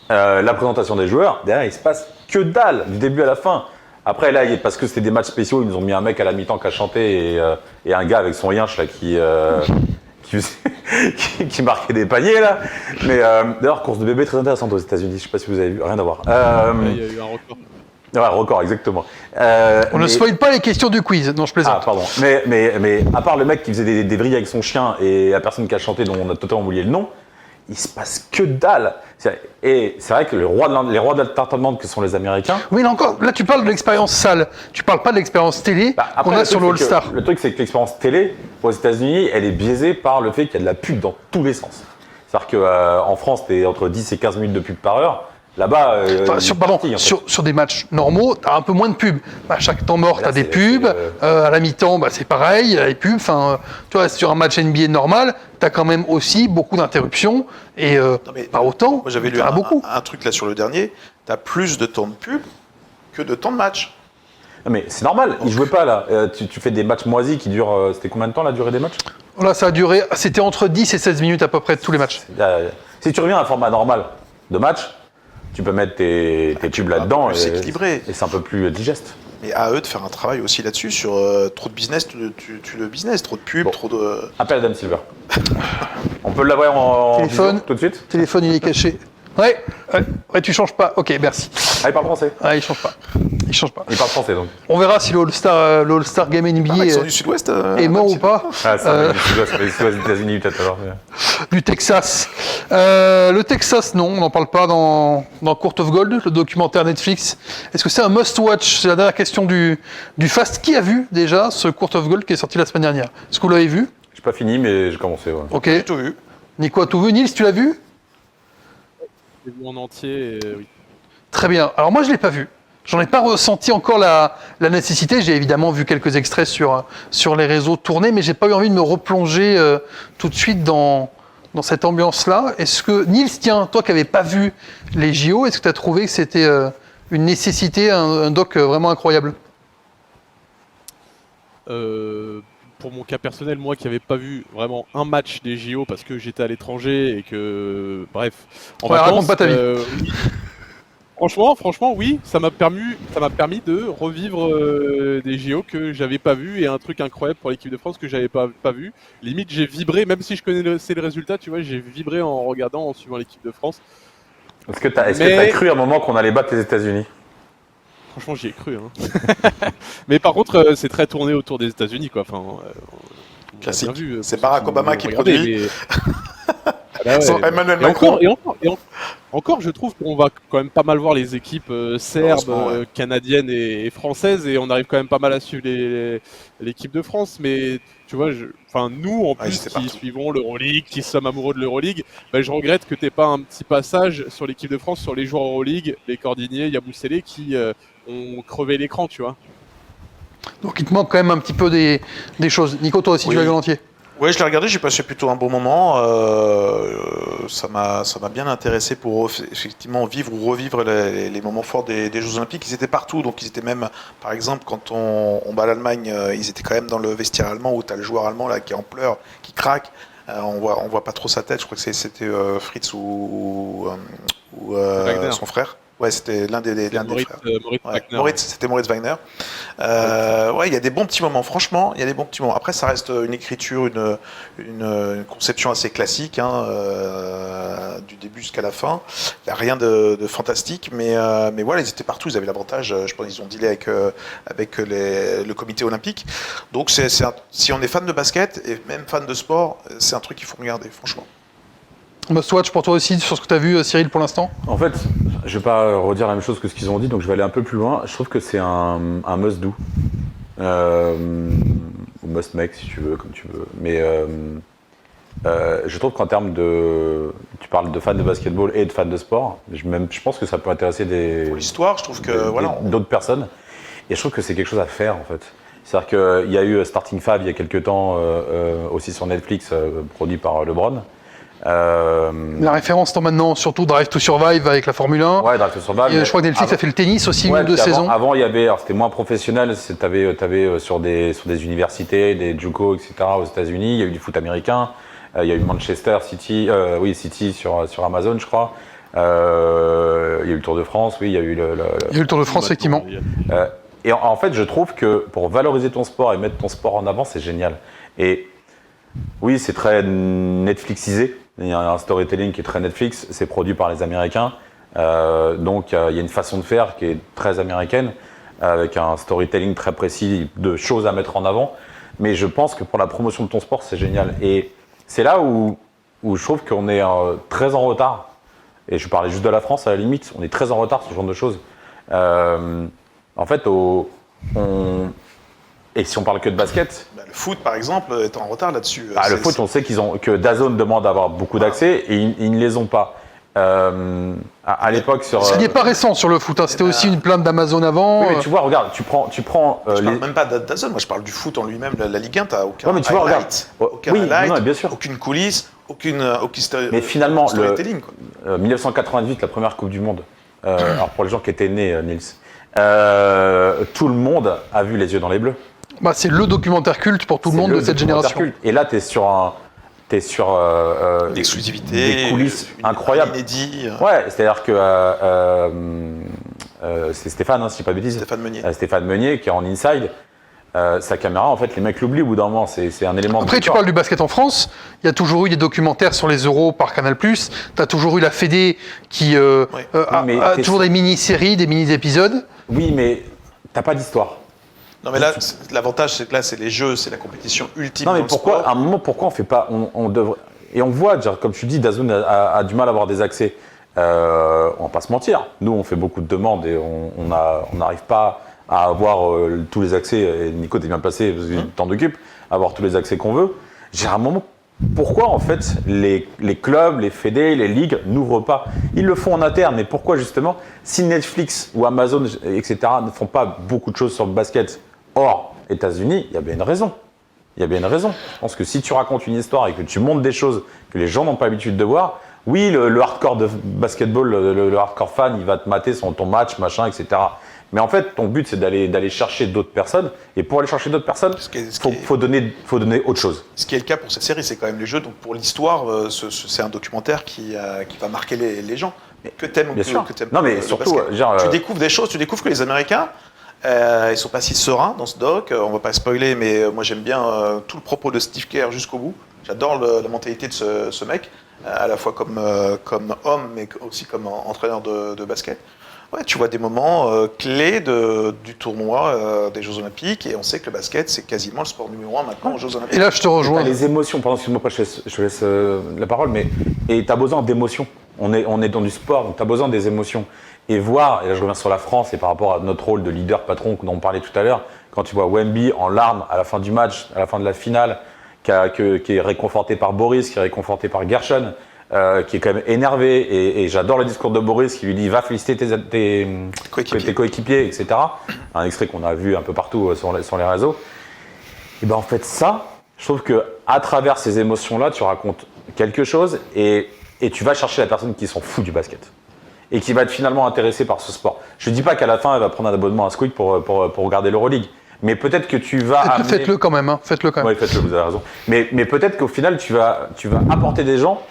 la présentation des joueurs. Derrière, il se passe que dalle, du début à la fin. Après, là, parce que c'était des matchs spéciaux, ils nous ont mis un mec à la mi-temps qui a chanté et un gars avec son yinche là, qui marquait des paniers là. Mais d'ailleurs, course de bébé très intéressante aux États-Unis. Je sais pas si vous avez vu, rien à voir. Il y a eu un record. Ouais, record, exactement. On ne spoil pas les questions du quiz, non, je plaisante. Ah, pardon. Mais à part le mec qui faisait des vrilles avec son chien et la personne qui a chanté dont on a totalement oublié le nom, il se passe que dalle. Et c'est vrai que les rois de l'entertainment que sont les Américains. Oui, là, tu parles de l'expérience salle. Tu parles pas de l'expérience télé qu'on a sur le All-Star. Le truc, c'est que l'expérience télé, aux États-Unis, elle est biaisée par le fait qu'il y a de la pub dans tous les sens. C'est-à-dire qu'en France, t'es entre 10 et 15 minutes de pub par heure. Là-bas, sur des matchs normaux, t'as un peu moins de pubs. À chaque temps mort, t'as des pubs. À la mi-temps, c'est pareil, les pubs. Tu vois, sur un match NBA normal, t'as quand même aussi beaucoup d'interruptions et pas autant. Moi, j'avais lu un truc là sur le dernier. T'as plus de temps de pub que de temps de match. Mais c'est normal, ils jouaient pas là. Tu fais des matchs moisis qui durent. C'était combien de temps la durée des matchs? Là, ça a duré. C'était entre 10 et 16 minutes à peu près tous les matchs. Si tu reviens à un format normal de match, tu peux mettre tes pubs là-dedans et c'est un peu plus digeste. Mais à eux de faire un travail aussi là-dessus sur trop de business, le business, trop de pubs, trop de. Appelle Adam Silver. On peut l'avoir en téléphone tout de suite. Téléphone, il est caché. Ouais, tu changes pas. Ok, merci. Ah, il parle français. Ah, il change pas. Il parle français donc. On verra si le All-Star Game NBA du Sud-Ouest, est mort ou pas. Ah, c'est du Sud-Ouest, des États-Unis peut-être alors. Du Texas. Le Texas, non, on n'en parle pas dans Court of Gold, le documentaire Netflix. Est-ce que c'est un must-watch? C'est la dernière question du Fast. Qui a vu déjà ce Court of Gold qui est sorti la semaine dernière? Est-ce que vous l'avez vu? J'ai pas fini, mais j'ai commencé. Ouais. Ok. J'ai tout vu. Nico a tout vu. Nils, tu l'as vu? J'ai vu en entier, oui. Très bien. Alors moi, je l'ai pas vu. J'en ai pas ressenti encore la nécessité. J'ai évidemment vu quelques extraits sur les réseaux tournés, mais j'ai pas eu envie de me replonger tout de suite dans cette ambiance-là. Est-ce que, Nils, tiens, toi qui n'avais pas vu les JO, est-ce que tu as trouvé que c'était une nécessité, un doc vraiment incroyable? Pour mon cas personnel, moi qui n'avais pas vu vraiment un match des JO parce que j'étais à l'étranger et que, bref, raconte pas ta vie. Oui. Franchement, oui, ça m'a permis de revivre des JO que j'avais pas vu et un truc incroyable pour l'équipe de France que j'avais pas vu. Limite, j'ai vibré, même si je connaissais le résultat, tu vois, j'ai vibré en regardant, en suivant l'équipe de France. Est-ce que t'as cru à un moment qu'on allait battre les États-Unis? Franchement, j'y ai cru. Mais par contre, c'est très tourné autour des États-Unis, quoi. Classique. Vu, c'est Barack Obama qui produit. Emmanuel Macron. Encore, je trouve qu'on va quand même pas mal voir les équipes serbes, canadiennes et françaises, et on arrive quand même pas mal à suivre l'équipe de France. Mais tu vois, nous en plus qui suivons l'Euroleague, qui sommes amoureux de l'Euroleague, je regrette que t'aies pas un petit passage sur l'équipe de France, sur les joueurs Euroleague, les Cordinier, Yabusele, qui ont crevé l'écran, tu vois. Donc il te manque quand même un petit peu des choses. Nico, toi aussi, tu l'as vu en entier? Ouais, je l'ai regardé, j'ai passé plutôt un bon moment. Ça m'a bien intéressé pour effectivement vivre ou revivre les moments forts des Jeux Olympiques. Ils étaient partout, donc ils étaient même, par exemple, quand on bat l'Allemagne, ils étaient quand même dans le vestiaire allemand où tu as le joueur allemand là qui est en pleurs, qui craque. On voit pas trop sa tête. Je crois que c'était Fritz ou son frère. Ouais, c'était l'un des frères. C'était Moritz Wagner. Il y a des bons petits moments. Franchement, il y a des bons petits moments. Après, ça reste une écriture, une conception assez classique, du début jusqu'à la fin. Il n'y a rien de fantastique, mais voilà, ils étaient partout. Ils avaient l'avantage. Je pense qu'ils ont dealé avec le comité olympique. Donc, si on est fan de basket et même fan de sport, c'est un truc qu'il faut regarder, franchement. Must-watch pour toi aussi, sur ce que tu as vu, Cyril, pour l'instant? En fait, je vais pas redire la même chose que ce qu'ils ont dit, donc je vais aller un peu plus loin. Je trouve que c'est un must-do. Ou must-make, si tu veux, comme tu veux. Mais je trouve qu'en termes de... Tu parles de fans de basketball et de fans de sport. Je pense que ça peut intéresser pour l'histoire, je trouve que... d'autres personnes. Et je trouve que c'est quelque chose à faire, en fait. C'est-à-dire qu'il y a eu Starting Five il y a quelques temps, aussi sur Netflix, produit par LeBron. La référence étant maintenant surtout Drive to Survive avec la Formule 1. Ouais, Drive to Survive. Et je crois que Netflix a fait le tennis aussi, une ou deux saisons. Avant, il y avait, alors c'était moins professionnel, t'avais sur des universités, des JUCO, etc. aux États-Unis, il y a eu du foot américain, Il y a eu Manchester City, City sur Amazon, je crois. Il y a eu le Tour de France, oui, il y a eu Il y a eu le Tour de France, effectivement. Et en fait, je trouve que pour valoriser ton sport et mettre ton sport en avant, c'est génial. Et oui, c'est très Netflixisé. Il y a un storytelling qui est très Netflix. C'est produit par les Américains. Donc, il y a une façon de faire qui est très américaine, avec un storytelling très précis de choses à mettre en avant. Mais je pense que pour la promotion de ton sport, c'est génial. Et c'est là où je trouve qu'on est très en retard. Et je parlais juste de la France, à la limite. On est très en retard sur ce genre de choses. En fait, et si on parle que de basket... Le foot, par exemple, est en retard là-dessus. Le foot, on sait que DAZN demande d'avoir beaucoup d'accès et ils ne les ont pas. À l'époque, sur... Ce n'est pas récent sur le foot, hein. C'était aussi une plainte d'Amazon avant. Oui, mais tu vois, regarde, tu prends je parle même pas d'Amazon, moi je parle du foot en lui-même, la Ligue 1, t'as aucun mais tu vois, regarde, highlight, bien sûr. aucune coulisse, mais finalement, storytelling. 1998, la première Coupe du Monde, alors pour les gens qui étaient nés, Nils, tout le monde a vu Les Yeux dans les Bleus. Bah, c'est le documentaire culte pour tout le monde de cette génération. Culte. Et là, tu es sur l'exclusivité, des coulisses incroyables. Inédit. Ouais, c'est-à-dire que c'est Stéphane, si je ne dis pas de bêtises. Stéphane Meunier qui est en inside. Sa caméra, en fait, les mecs l'oublient au bout d'un moment. C'est un élément. Après, tu parles du basket en France. Il y a toujours eu des documentaires sur les Euros par Canal+. Tu as toujours eu la Fédé qui a toujours des mini-séries, des mini-épisodes. Oui, mais t'as pas d'histoire. Non, mais là, l'avantage, c'est que là, c'est les jeux, c'est la compétition ultime. Non, mais pourquoi, à un moment, pourquoi on fait pas. On devrait. Et on voit, comme tu dis, DAZN a du mal à avoir des accès. On va pas se mentir. Nous, on fait beaucoup de demandes et on n'arrive pas à avoir tous les accès. Et Nico, t'es bien placé parce que tu t'en occupes, à avoir tous les accès qu'on veut. J'ai un moment. Pourquoi, en fait, les clubs, les fédés, les ligues n'ouvrent pas? Ils le font en interne, mais pourquoi, justement, si Netflix ou Amazon, etc., ne font pas beaucoup de choses sur le basket hors États-Unis, il y a bien une raison. Il y a bien une raison. Je pense que si tu racontes une histoire et que tu montres des choses que les gens n'ont pas l'habitude de voir, oui, le hardcore de basketball, le hardcore fan, il va te mater ton match, machin, etc. Mais en fait, ton but, c'est d'aller chercher d'autres personnes. Et pour aller chercher d'autres personnes, il faut donner autre chose. Ce qui est le cas pour cette série, c'est quand même les jeux. Donc pour l'histoire, c'est un documentaire qui va marquer les gens. Que t'aimes ou que t'aimes pas. Non, mais surtout, tu découvres des choses. Tu découvres que les Américains, ils sont pas si sereins dans ce doc. On va pas spoiler, mais moi j'aime bien tout le propos de Steve Kerr jusqu'au bout. J'adore la mentalité de ce mec, à la fois comme homme, mais aussi comme entraîneur de basket. Ouais, tu vois des moments clés du tournoi des Jeux Olympiques, et on sait que le basket, c'est quasiment le sport numéro 1 maintenant aux Jeux Olympiques. Et là, je te rejoins. Les émotions, pardon, excuse-moi, je te laisse la parole, mais tu as besoin d'émotions. On est dans du sport, donc tu as besoin des émotions. Et voir, et là je reviens sur la France, et par rapport à notre rôle de leader patron dont on parlait tout à l'heure, quand tu vois Wemby en larmes à la fin du match, à la fin de la finale, qui est réconforté par Boris, qui est réconforté par Gershon, qui est quand même énervé, et j'adore le discours de Boris qui lui dit va féliciter tes coéquipiers, etc. Un extrait qu'on a vu un peu partout sur les réseaux. Et ben en fait ça, je trouve que à travers ces émotions-là, tu racontes quelque chose et tu vas chercher la personne qui s'en fout du basket et qui va être finalement intéressée par ce sport. Je dis pas qu'à la fin elle va prendre un abonnement à Squeak pour regarder l'Euroleague. Mais peut-être que tu vas Faites-le quand même, hein. Faites-le quand même. Oui, faites-le, vous avez raison. Mais peut-être qu'au final, tu vas apporter des gens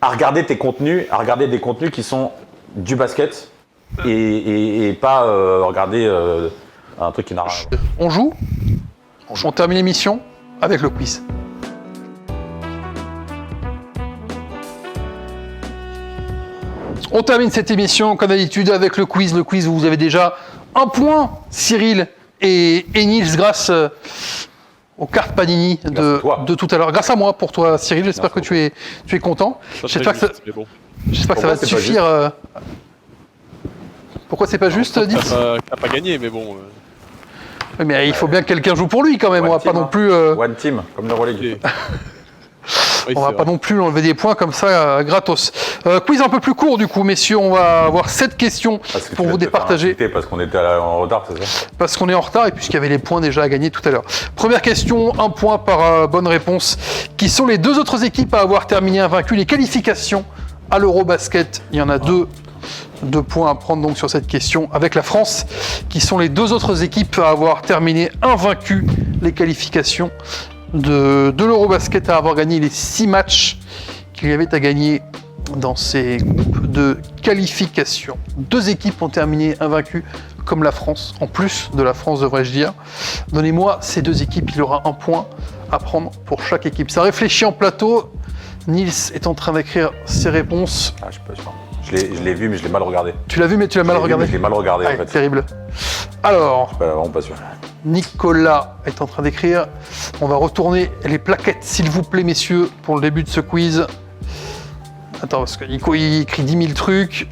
à regarder tes contenus, à regarder des contenus qui sont du basket et pas regarder un truc qui n'a rien. On joue. On termine l'émission avec le quiz. On termine cette émission, comme d'habitude, avec le quiz. Le quiz où vous avez déjà un point, Cyril et Nils, grâce aux cartes Panini de tout à l'heure. Grâce à moi, pour toi, Cyril. J'espère que tu es content. J'espère que ça va te suffire. Pourquoi c'est pas juste, Nils ? T'as pas gagné, mais bon. Oui, mais il faut bien que quelqu'un joue pour lui quand même. On va pas non plus. One team, comme l'Euroleague. On va pas non plus enlever des points comme ça gratos. Quiz un peu plus court du coup, messieurs. On va avoir 7 questions pour vous départager. Parce qu'on était en retard, c'est ça ? Parce qu'on est en retard et puisqu'il y avait les points déjà à gagner tout à l'heure. Première question, 1 point par bonne réponse. Qui sont les 2 autres équipes à avoir terminé invaincues les qualifications à l'Eurobasket ? Il y en a 2. 2 points à prendre donc sur cette question avec la France, qui sont les 2 autres équipes à avoir terminé invaincues les qualifications de l'Eurobasket à avoir gagné les 6 matchs qu'il y avait à gagner dans ces groupes de qualification. 2 équipes ont terminé invaincues comme la France, en plus de la France devrais-je dire. Donnez-moi ces 2 équipes, il y aura un point à prendre pour chaque équipe. Ça réfléchit en plateau. Nils est en train d'écrire ses réponses. Ah, je suis pas sûr. Je l'ai vu, mais je l'ai mal regardé. Tu l'as vu, mais tu l'as mal regardé. Je l'ai mal regardé, Ah, en fait. terrible. Alors, Vraiment pas sûr. Nicolas est en train d'écrire. On va retourner les plaquettes, s'il vous plaît, messieurs, pour le début de ce quiz. Attends, parce que Nico, il écrit 10 000 trucs.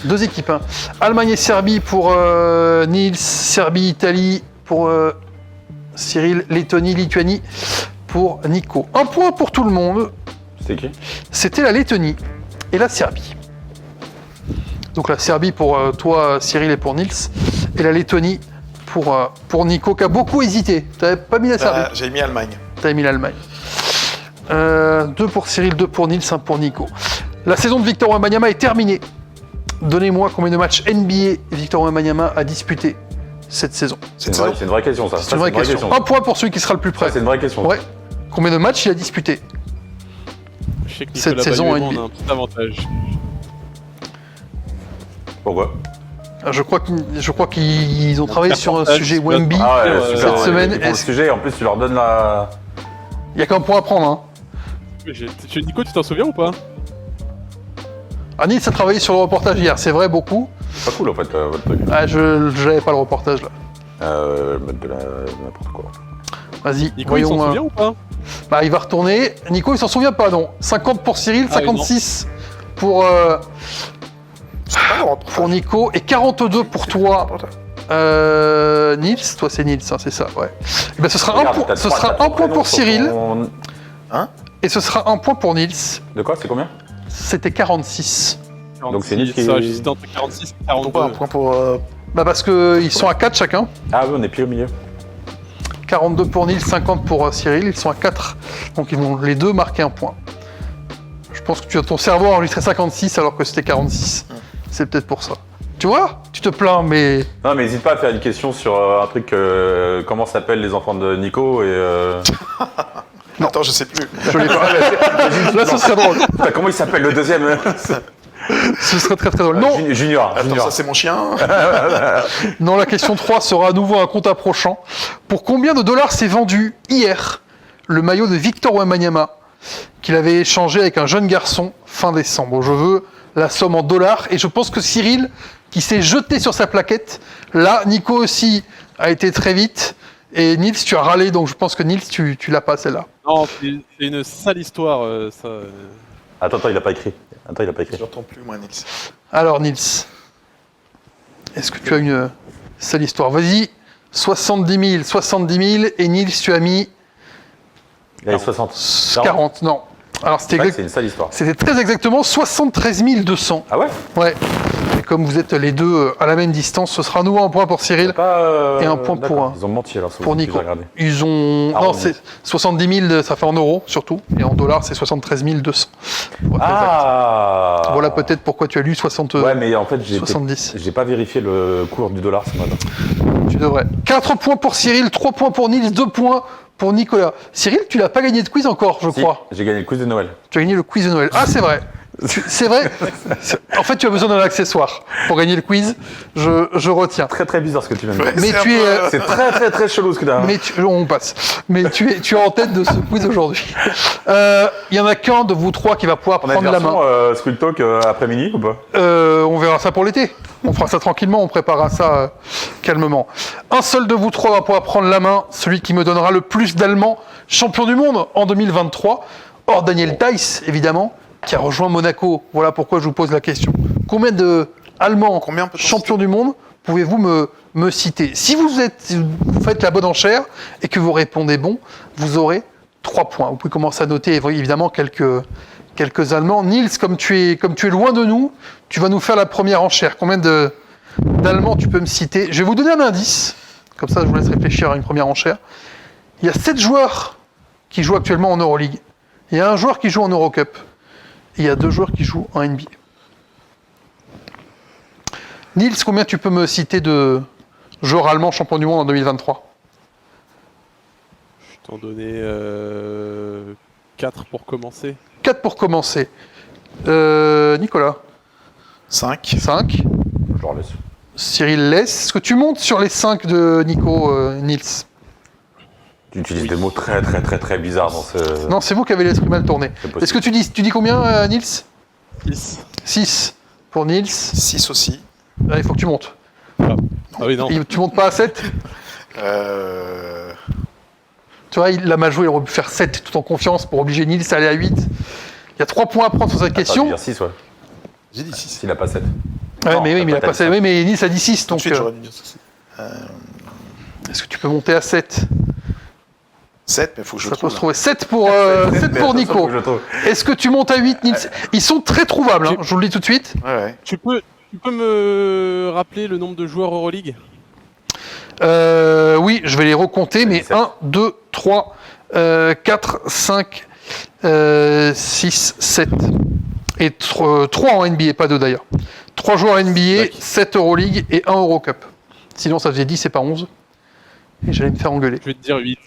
2 équipes. Hein. Allemagne et Serbie pour Nils. Serbie, Italie pour Cyril. Lettonie, Lituanie pour Nico. Un point pour tout le monde. C'était qui? C'était la Lettonie et la Serbie. Donc la Serbie pour toi, Cyril, et pour Nils. Et la Lettonie pour Nico, qui a beaucoup hésité. T'avais pas mis la Serbie? J'ai mis Allemagne. T'avais mis l'Allemagne. 2 pour Cyril, 2 pour Nils, 1 pour Nico. La saison de Victor Wembanyama est terminée. Donnez-moi combien de matchs NBA Victor Wembanyama a disputé cette saison. C'est une vraie question, ça. C'est une vraie question. Un point pour celui qui sera le plus près. C'est une vraie question. Ouais. Combien de matchs il a disputé Je sais que cette Nicolas saison Bayon, NBA. on a un petit avantage. Pourquoi? Je crois qu'ils ont travaillé sur un sujet Wemby Ah ouais, super, cette ouais, semaine. ils font le sujet, en plus tu leur donnes la... Il y a qu'un point à prendre. Hein. Nico, tu t'en souviens ou pas? Nils a travaillé sur le reportage hier, c'est vrai, beaucoup. C'est pas cool en fait, votre truc. Ah, je n'avais pas le reportage là. Mettre de la... n'importe quoi. Vas-y, Nico, il s'en voyons. souvient ou pas? Bah, il va retourner. Nico, il s'en souvient pas, non. 50 pour Cyril, Ah, 56 pour Nico et 42 pour toi. Nils, toi c'est Nils, hein, c'est ça, ouais. Et ben, ce sera Regarde, un, t'as ce trois- sera t'as un trois point prénoms pour sur Cyril ton- et ce sera un point pour Nils. De quoi? C'est combien? C'était 46. Donc c'est Nils qui- Ça, j'hésitais entre 46 et 42. Pourquoi un point pour. Bah parce qu'ils sont à 4 chacun. Ah oui, on est pile au milieu. 42 pour Nils, 50 pour Cyril. Ils sont à 4. Donc ils vont les deux marquer un point. Je pense que ton cerveau a enregistré 56 alors que c'était 46. C'est peut-être pour ça. Tu vois? Tu te plains, mais... Non mais n'hésite pas à faire une question sur un truc, comment s'appellent les enfants de Nico et... Non. Attends, je sais plus. Je l'ai pas. Là, ce serait drôle. Putain, comment il s'appelle le deuxième? Ce serait très très drôle. Non, Junior. Attends, Junior. ça c'est mon chien. non, la question 3 sera à nouveau un compte approchant. Pour combien de dollars s'est vendu hier le maillot de Victor Wembanyama qu'il avait échangé avec un jeune garçon fin décembre? Je veux la somme en dollars et je pense que Cyril, qui s'est jeté sur sa plaquette, là, Nico aussi a été très vite et Nils, tu as râlé, donc je pense que Nils, tu l'as pas celle-là. Non, c'est une sale histoire, ça. Attends, il a pas écrit. J'entends plus, moi, Nils. Alors Nils, est-ce que tu as une sale histoire? Vas-y, 70 000 et Nils, tu as mis Il a 60. 40, non. Alors c'était C'est une sale histoire. c'était très exactement 73 200. Ah ouais? Ouais. Et comme vous êtes les deux à la même distance, ce sera à nouveau un point pour Cyril. Pas, Et un point d'accord. pour, Ils ont menti alors. Pour Nico. Regardez. Ils ont... Ah, non, on c'est 70 000, ça fait en euros surtout. Et en dollars, c'est 73 200. Pour être Ah. exact. Voilà peut-être pourquoi tu as lu 60... Ouais, mais en fait, 70. j'ai pas vérifié le cours du dollar ce matin. Tu devrais. 4 points pour Cyril, 3 points pour Nils, 2 points pour Nicolas. Cyril, tu l'as pas gagné de quiz encore, je Si, crois. j'ai gagné le quiz de Noël. Tu as gagné le quiz de Noël. Ah, c'est vrai. C'est vrai. En fait, tu as besoin d'un accessoire pour gagner le quiz. Je retiens. Très très bizarre ce que tu viens de dire. Mais C'est tu un es... peu- C'est très très très chelou ce que tu as. Mais on passe. Mais tu es en tête de ce quiz aujourd'hui. Il y en a qu'un de vous trois qui va pouvoir On a une prendre la main. version Skull Talk après-midi ou pas? On verra ça pour l'été. On fera ça tranquillement, on préparera ça calmement. Un seul de vous trois va pouvoir prendre la main, celui qui me donnera le plus d'Allemands champion du monde en 2023. Hors Daniel Theiss, évidemment, qui a rejoint Monaco. Voilà pourquoi je vous pose la question. Combien de Allemands Combien peut-on champions du monde pouvez-vous me citer? Si vous faites la bonne enchère et que vous répondez bon, vous aurez 3 points. Vous pouvez commencer à noter évidemment quelques Allemands. Nils, comme tu es loin de nous, tu vas nous faire la première enchère. Combien d'Allemands tu peux me citer? Je vais vous donner un indice. Comme ça, je vous laisse réfléchir à une première enchère. Il y a 7 joueurs qui jouent actuellement en Euroleague. Il y a un joueur qui joue en Eurocup. Et il y a 2 joueurs qui jouent en NBA. Nils, combien tu peux me citer de joueurs allemands champions du monde en 2023? T'en donner 4 pour commencer. 4 pour commencer. Nicolas, 5. 5. Je leur laisse. Cyril laisse. Est-ce que tu montes sur les 5 de Nico, Nils? Tu utilises des mots très très très très bizarres dans ce... Non, c'est vous qui avez l'esprit mal tourné. C'est possible. Est-ce que tu dis combien, Nils? 6. 6 pour Nils. 6 aussi. Ah, il faut que tu montes. Ah oui, non. Tu montes pas à 7? Tu vois, il l'a mal joué, il aurait pu faire 7 tout en confiance pour obliger Nils à aller à 8. Il y a 3 points à prendre sur cette question. Dire 6, ouais. J'ai dit 6. S'il a pas 7. Ouais, Non, mais oui, mais il a peut-être passé. ça. Oui, mais Nils a dit 6, donc. Ensuite, j'aurais dû dire ceci. Est-ce que tu peux monter à 7? 7, mais il faut que je Ça peut trouve. se là. trouver 7 pour, 7 pour Nico. Je trouve. Est-ce que tu montes à 8, Nils? Ils sont très trouvables, hein, je vous le dis tout de suite. Ouais. Tu peux me rappeler le nombre de joueurs Euroleague? Oui, je vais les recompter, mais 17. 1, 2, 3, 4, 5, 6, 7. Et 3 en NBA, pas 2 d'ailleurs. 3 joueurs NBA, 7 Euroleague et 1 Eurocup. Sinon, ça faisait 10 et pas 11. Et j'allais me faire engueuler. Je vais te dire 8.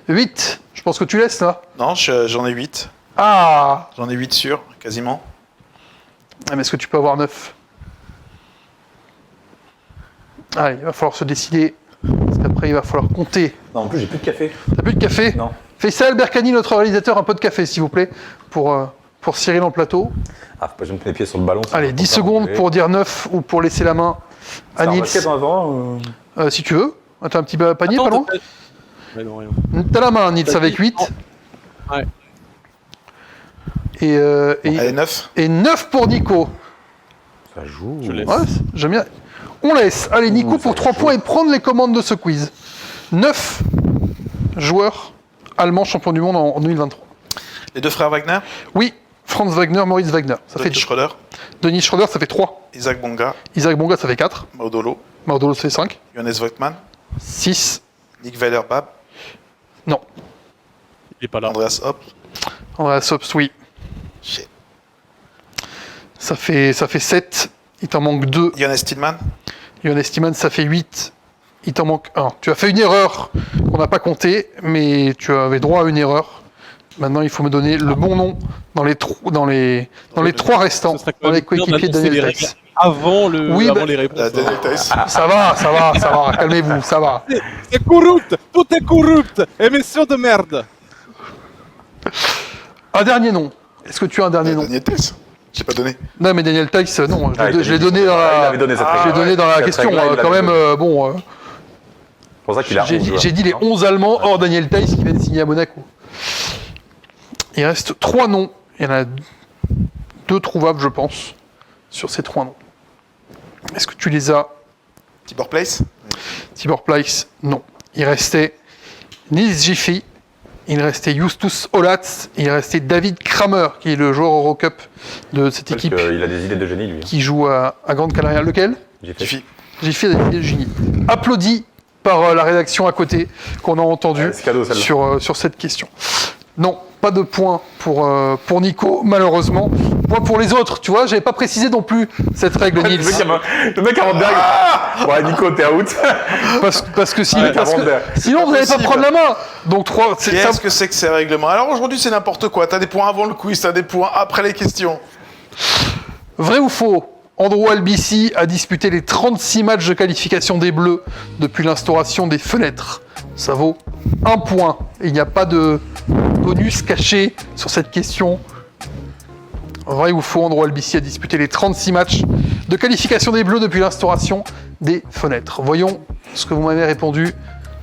8, je pense que tu laisses là. Non, j'en ai 8. Ah, J'en ai 8 sûrs, quasiment. Ah, mais est-ce que tu peux avoir 9? Allez, il va falloir se décider. Parce qu'après, il va falloir compter. Non, en plus, j'ai plus de café. T'as plus de café? Non. Faisal Berkani, notre réalisateur, un peu de café, s'il vous plaît, pour Cyril en plateau. Ah, faut pas que je me mette les pieds sur le ballon. Allez, 10 secondes pour dire 9 ou pour laisser la main à Nils. Si tu veux. T'as un petit panier, pas loin? Ouais, non, rien. T'as la main, Nils, avec 8. Ouais. Allez, 9. Et 9 pour Nico. Ça joue. Je laisse. Ouais, j'aime bien. On laisse. Allez, Nico pour 3 points et prendre les commandes de ce quiz. 9 joueurs allemands champions du monde en 2023. Les deux frères Wagner. Oui, Franz Wagner, Maurice Wagner. Ça fait Denis 2. Schroeder. Denis Schroeder, ça fait 3. Isaac Bonga. Isaac Bonga, ça fait 4. Maudolo. Mardolo, ça fait 5. Johannes Voigtmann. 6. Nick Weilerbab. Non. Il est pas là. Andreas Hopp. Andreas Hobbs, oui. Shit. Ça fait 7. Il t'en manque 2. Johannes Tillman. Johannes Tillman, ça fait 8. Il t'en manque 1. Tu as fait une erreur qu'on n'a pas comptée, mais tu avais droit à une erreur. Maintenant, il faut me donner le bon nom dans les 3 restants, Ce serait quand dans les même bien coéquipiers de d'annoncer Daniel les Tice. règles avant les réponses. Daniel Tice. Ça va, calmez-vous, ça va. C'est corrupt. Tout est corrupt. Émission de merde. Un dernier nom. Est-ce que tu as un dernier nom? Daniel Tice. J'ai pas donné. Non, mais Daniel Tice, non. Ah, Je l'ai donné dans Il la, avait donné cette je l'ai règle. donné dans la Cette question. règle-là, il Quand l'avait même, donné. C'est pour ça qu'il a 11 joueurs. j'ai dit les 11 Allemands hors Daniel Tice qui viennent signer à Monaco. Il reste 3 noms. Il y en a 2 trouvables, je pense, sur ces 3 noms. Est-ce que tu les as? Tibor Place. Tibor Pleiss, non. Il restait Nils Giffey, il restait Justus Olatz, et il restait David Kramer, qui est le joueur Eurocup de cette Parce équipe qu'il a des idées de génie, lui. qui joue à Grande Canaria. Lequel? J'ai fait. Tiffy. Giffey a des idées de génie. Applaudi par la rédaction à côté qu'on a entendu Ouais, c'est cadeau, celle-là. sur cette question. Non, pas de point pour Nico, malheureusement. Point pour les autres, tu vois, j'avais pas précisé non plus cette règle, Nils. Le mec à Randberg. Bon, Nico, t'es out. Parce que sinon, Ouais, sinon vous n'allez pas Impossible. prendre la main. Donc 3, c'est ça. Qu'est-ce que c'est que ces règlements? Alors aujourd'hui, c'est n'importe quoi. T'as des points avant le quiz, t'as des points après les questions. Vrai ou faux? Andrew Albici a disputé les 36 matchs de qualification des Bleus depuis l'instauration des fenêtres. Ça vaut 1 point. Et il n'y a pas de bonus caché sur cette question. Vrai ou faux? Andrew Albici a disputé les 36 matchs de qualification des Bleus depuis l'instauration des fenêtres. Voyons ce que vous m'avez répondu.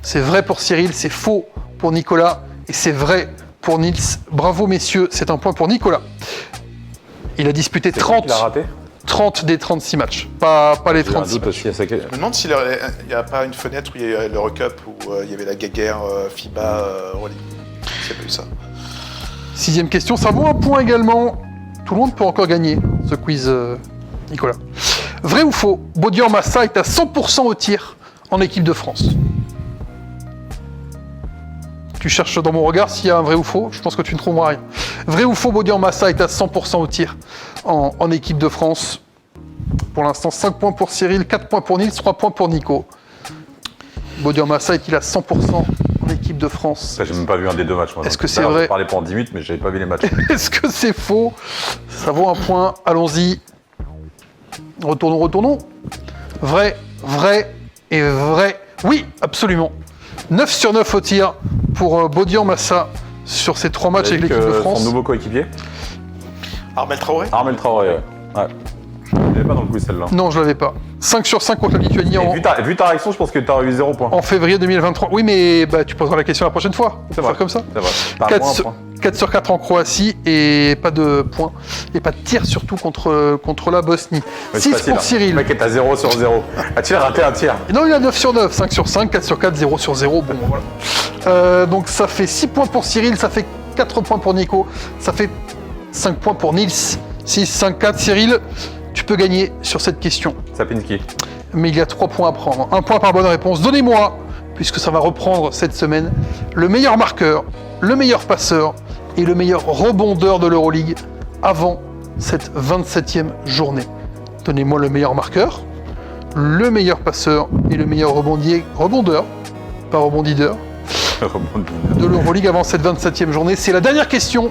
C'est vrai pour Cyril, c'est faux pour Nicolas et c'est vrai pour Nils. Bravo messieurs, c'est un point pour Nicolas. Il a disputé C'est lui qui l'a 30 raté. 30 des 36 matchs, pas les J'ai un 36 doute matchs. aussi à ça. Je me demande s'il n'y a pas une fenêtre où il y a l'Eurocup, où il y avait la guéguerre FIBA Euroleague. C'est pas eu ça. 6e question, ça vaut 1 point également. Tout le monde peut encore gagner ce quiz, Nicolas. Vrai ou faux? Bodian Massa est à 100% au tir en équipe de France. Tu cherches dans mon regard s'il y a un vrai ou faux, je pense que tu ne trouveras rien. Vrai ou faux, Bodian Massa est à 100% au tir en équipe de France. Pour l'instant, 5 points pour Cyril, 4 points pour Nils, 3 points pour Nico. Bodian Massa est-il à 100% en équipe l'équipe de France. Ça, j'ai même pas vu un des deux matchs. Moi. Est-ce Donc, que tout c'est à l'heure, vrai J'ai parlé pendant 10 minutes, mais j'avais pas vu les matchs. Est-ce que c'est faux? Ça vaut un point. Allons-y. Retournons. Vrai et vrai. Oui, absolument. 9 sur 9 au tir pour Bodian Massa sur ces 3 matchs avec l'équipe de France. Son nouveau coéquipier Armel Traoré. Armel Traoré, ouais. Je l'avais pas dans le coup celle-là. Non, je l'avais pas. 5 sur 5 contre la Lituanie Et vu ta réaction, je pense que t'aurais eu 0 points. en février 2023. Oui, mais tu poseras la question la prochaine fois. On C'est peut vrai. faire comme ça. C'est vrai. T'as 4 moins un sur, point. 4 sur 4 en Croatie et pas de points. Et pas de tir surtout contre la Bosnie. Ouais, 6 c'est facile, pour hein. Cyril. Le mec est à 0 sur 0. As-tu raté un tir? Non, il a 9 sur 9, 5 sur 5, 4 sur 4, 0 sur 0. Bon, voilà. Donc ça fait 6 points pour Cyril, ça fait 4 points pour Nico, ça fait 5 points pour Nils. 6, 5, 4. Cyril, tu peux gagner sur cette question. Sapinski. Mais il y a 3 points à prendre. 1 point par bonne réponse. Donnez-moi, puisque ça va reprendre cette semaine, le meilleur marqueur, le meilleur passeur et le meilleur rebondeur de l'Euroleague avant cette 27e journée. Donnez-moi le meilleur marqueur, le meilleur passeur et le meilleur rebondeur, pas rebondideur, de l'Euroleague avant cette 27e journée. C'est la dernière question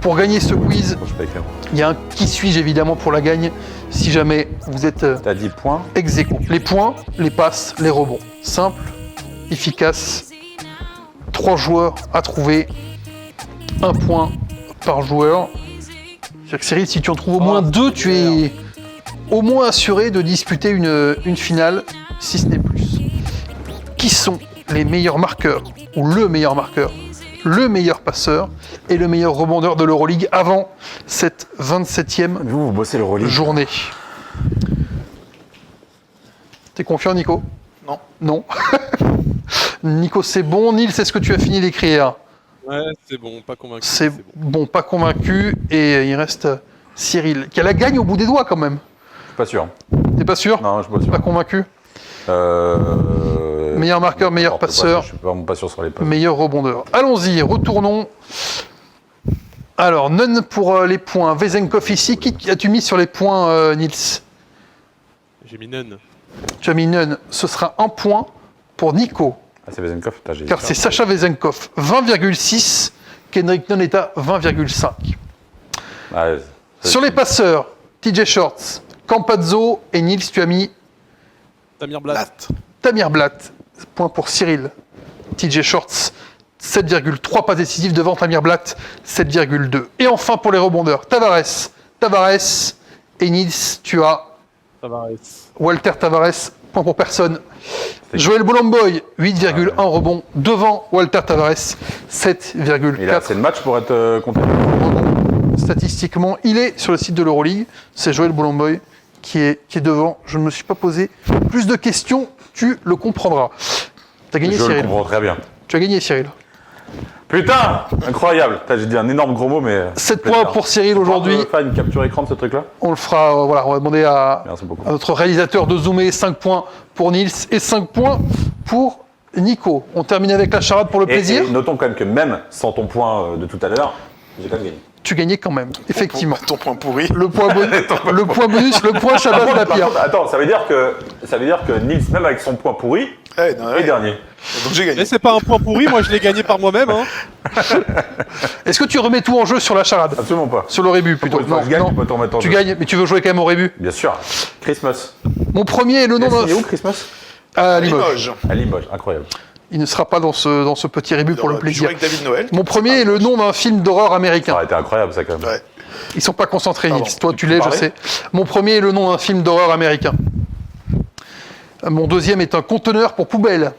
pour gagner ce quiz. Je sais pas écrire. Il y a un qui suis-je évidemment pour la gagne si jamais vous êtes T'as 10 points. ex aequo. Les points, les passes, les rebonds. Simple, efficace. 3 joueurs à trouver. 1 point par joueur. C'est-à-dire que Cyril, si tu en trouves au moins 2, tu es au moins assuré de disputer une finale, si ce n'est plus. Qui sont les meilleurs marqueurs, ou le meilleur marqueur, le meilleur passeur et le meilleur rebondeur de l'Euroleague avant cette 27e Vous bossez le relais. journée? T'es confiant, Nico? Non. Non. Nico, c'est bon. Nils, est-ce que tu as fini d'écrire? Ouais, c'est bon, pas convaincu. C'est bon, pas convaincu. Et il reste Cyril, qui a la gagne au bout des doigts quand même. Je suis pas sûr. T'es pas sûr? Non, je suis pas sûr. Pas convaincu? Meilleur marqueur, meilleur passeur, Je suis vraiment pas sûr sur les passes. meilleur rebondeur. Allons-y, retournons. Alors, none pour les points. Vezenkov ici. Qui as-tu mis sur les points, Nils? J'ai mis none. Tu as mis none. Ce sera 1 point pour Nico. Ah, c'est Vezenkov. J'ai Car c'est Sacha Vezenkov. 20,6. Kendrick Nunn est à 20,5. Ouais, Sur les passeurs, TJ Shorts, Campazzo et Nils, tu as mis Tamir Blatt. Latte. Tamir Blatt. Point pour Cyril. TJ Shorts, 7,3 passes décisives devant Tamir Blatt, 7,2. Et enfin pour les rebondeurs, Tavares et Nils, tu as Tavares. Walter Tavares, point pour personne. Joël Bolomboy, 8,1 rebonds devant Walter Tavares, 7,4 Et là, c'est le match pour être compté. rebonds. Statistiquement, il est sur le site de l'Euroleague. C'est Joël Bolomboy qui est devant. Je ne me suis pas posé plus de questions, tu le comprendras. T'as gagné, Je le Cyril. comprends très bien. Tu as gagné, Cyril. Putain, incroyable. Putain, j'ai dit un énorme gros mot, mais. 7 points pour Cyril aujourd'hui. On va faire une capture écran de ce truc-là. On le fera, voilà, on va demander à Merci beaucoup. notre réalisateur de zoomer. 5 points pour Nils et 5 points pour Nico. On termine avec la charade pour le plaisir. Et notons quand même que même sans ton point de tout à l'heure, j'ai quand même gagné. Tu gagnais quand même, effectivement. Ton point pourri. Le point, le point bonus, le point Shabazz Par Napier. contre, attends, ça veut dire que Nils, même avec son point pourri, est dernier. Donc j'ai gagné. Mais c'est pas un point pourri, moi je l'ai gagné par moi-même. Hein. Est-ce que tu remets tout en jeu sur la charade? Absolument pas. Sur le rébut plutôt? Pour une fois que je gagne, tu peux t'en remettre en Tu jeu. gagnes, mais tu veux jouer quand même au rébut. Bien sûr. Christmas. Mon premier est le nom Il est où d'un... Christmas À Limoges. Limoges. À Limoges, incroyable. Il ne sera pas dans ce petit rébut pour le Tu joues plaisir. avec David Noël. Mon premier est le nom d'un film d'horreur Ça américain. aurait été incroyable ça quand même. Ouais. Ils sont pas concentrés, Pardon. Nils. Toi, tu peux l'es, je parler sais. Mon premier est le nom d'un film d'horreur américain. Mon deuxième est un conteneur pour poubelle.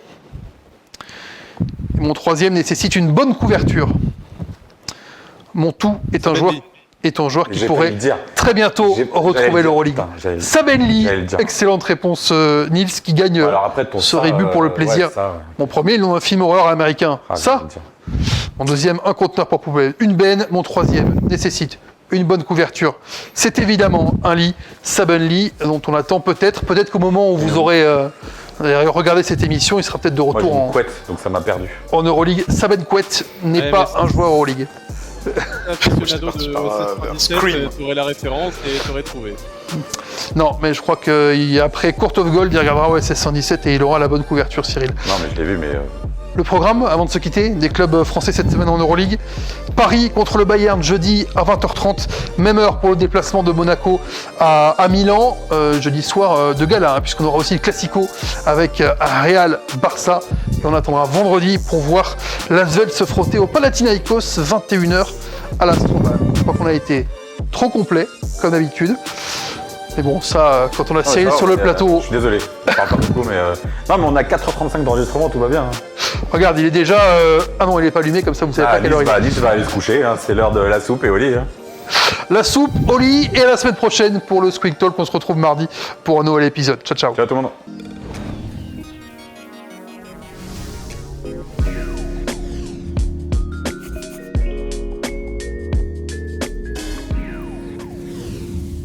Et mon troisième nécessite une bonne couverture. Mon tout est un joueur qui J'ai pourrait failli le dire. très bientôt J'allais le retrouver dire. l'Euroleague. Putain, j'allais le- Sabenli, j'allais le dire. excellente réponse Nils, qui gagne Alors après, ton ce ça, rébut pour le plaisir. ouais, ça, ouais. Mon premier est le nom d'un film horreur américain. Ah, Ça, j'allais le dire. mon deuxième, un conteneur pour poubelle, une benne. Mon troisième nécessite une bonne couverture. C'est évidemment un lit, Sabenli, dont on attend peut-être qu'au moment où vous aurez regardé cette émission, il sera peut-être de Moi j'ai retour une couette, donc ça m'a perdu. en Euroleague. Sabenquet n'est Ouais, pas mais un joueur Euroleague. Aficionado parti de par, 717, Scream. tu aurais la référence et tu aurais trouvé. Non, mais je crois qu'après Court of Gold, il regardera OSS 117 et il aura la bonne couverture, Cyril. Non mais je l'ai vu, mais Le programme, avant de se quitter, des clubs français cette semaine en Euroleague. Paris contre le Bayern jeudi à 20h30, même heure pour le déplacement de Monaco à Milan, jeudi soir de gala, puisqu'on aura aussi le Classico avec Real Barça. Et on attendra vendredi pour voir l'Asvel se frotter au Panathinaikos, 21h à l'Astrobal. Je crois qu'on a été trop complet, comme d'habitude. Mais bon, ça, quand on a Cyril sur le plateau... Je suis désolé, je parle pas beaucoup, mais... Non, mais on a 4h35 d'enregistrement, tout va bien. Regarde, il est déjà... Ah non, il est pas allumé, comme ça vous savez pas quelle heure il est. Alice va aller se coucher, hein, c'est l'heure de la soupe et au lit. Hein. La soupe, au lit, et à la semaine prochaine pour le Squeak Talk. On se retrouve mardi pour un nouvel épisode. Ciao, ciao. Ciao tout le monde.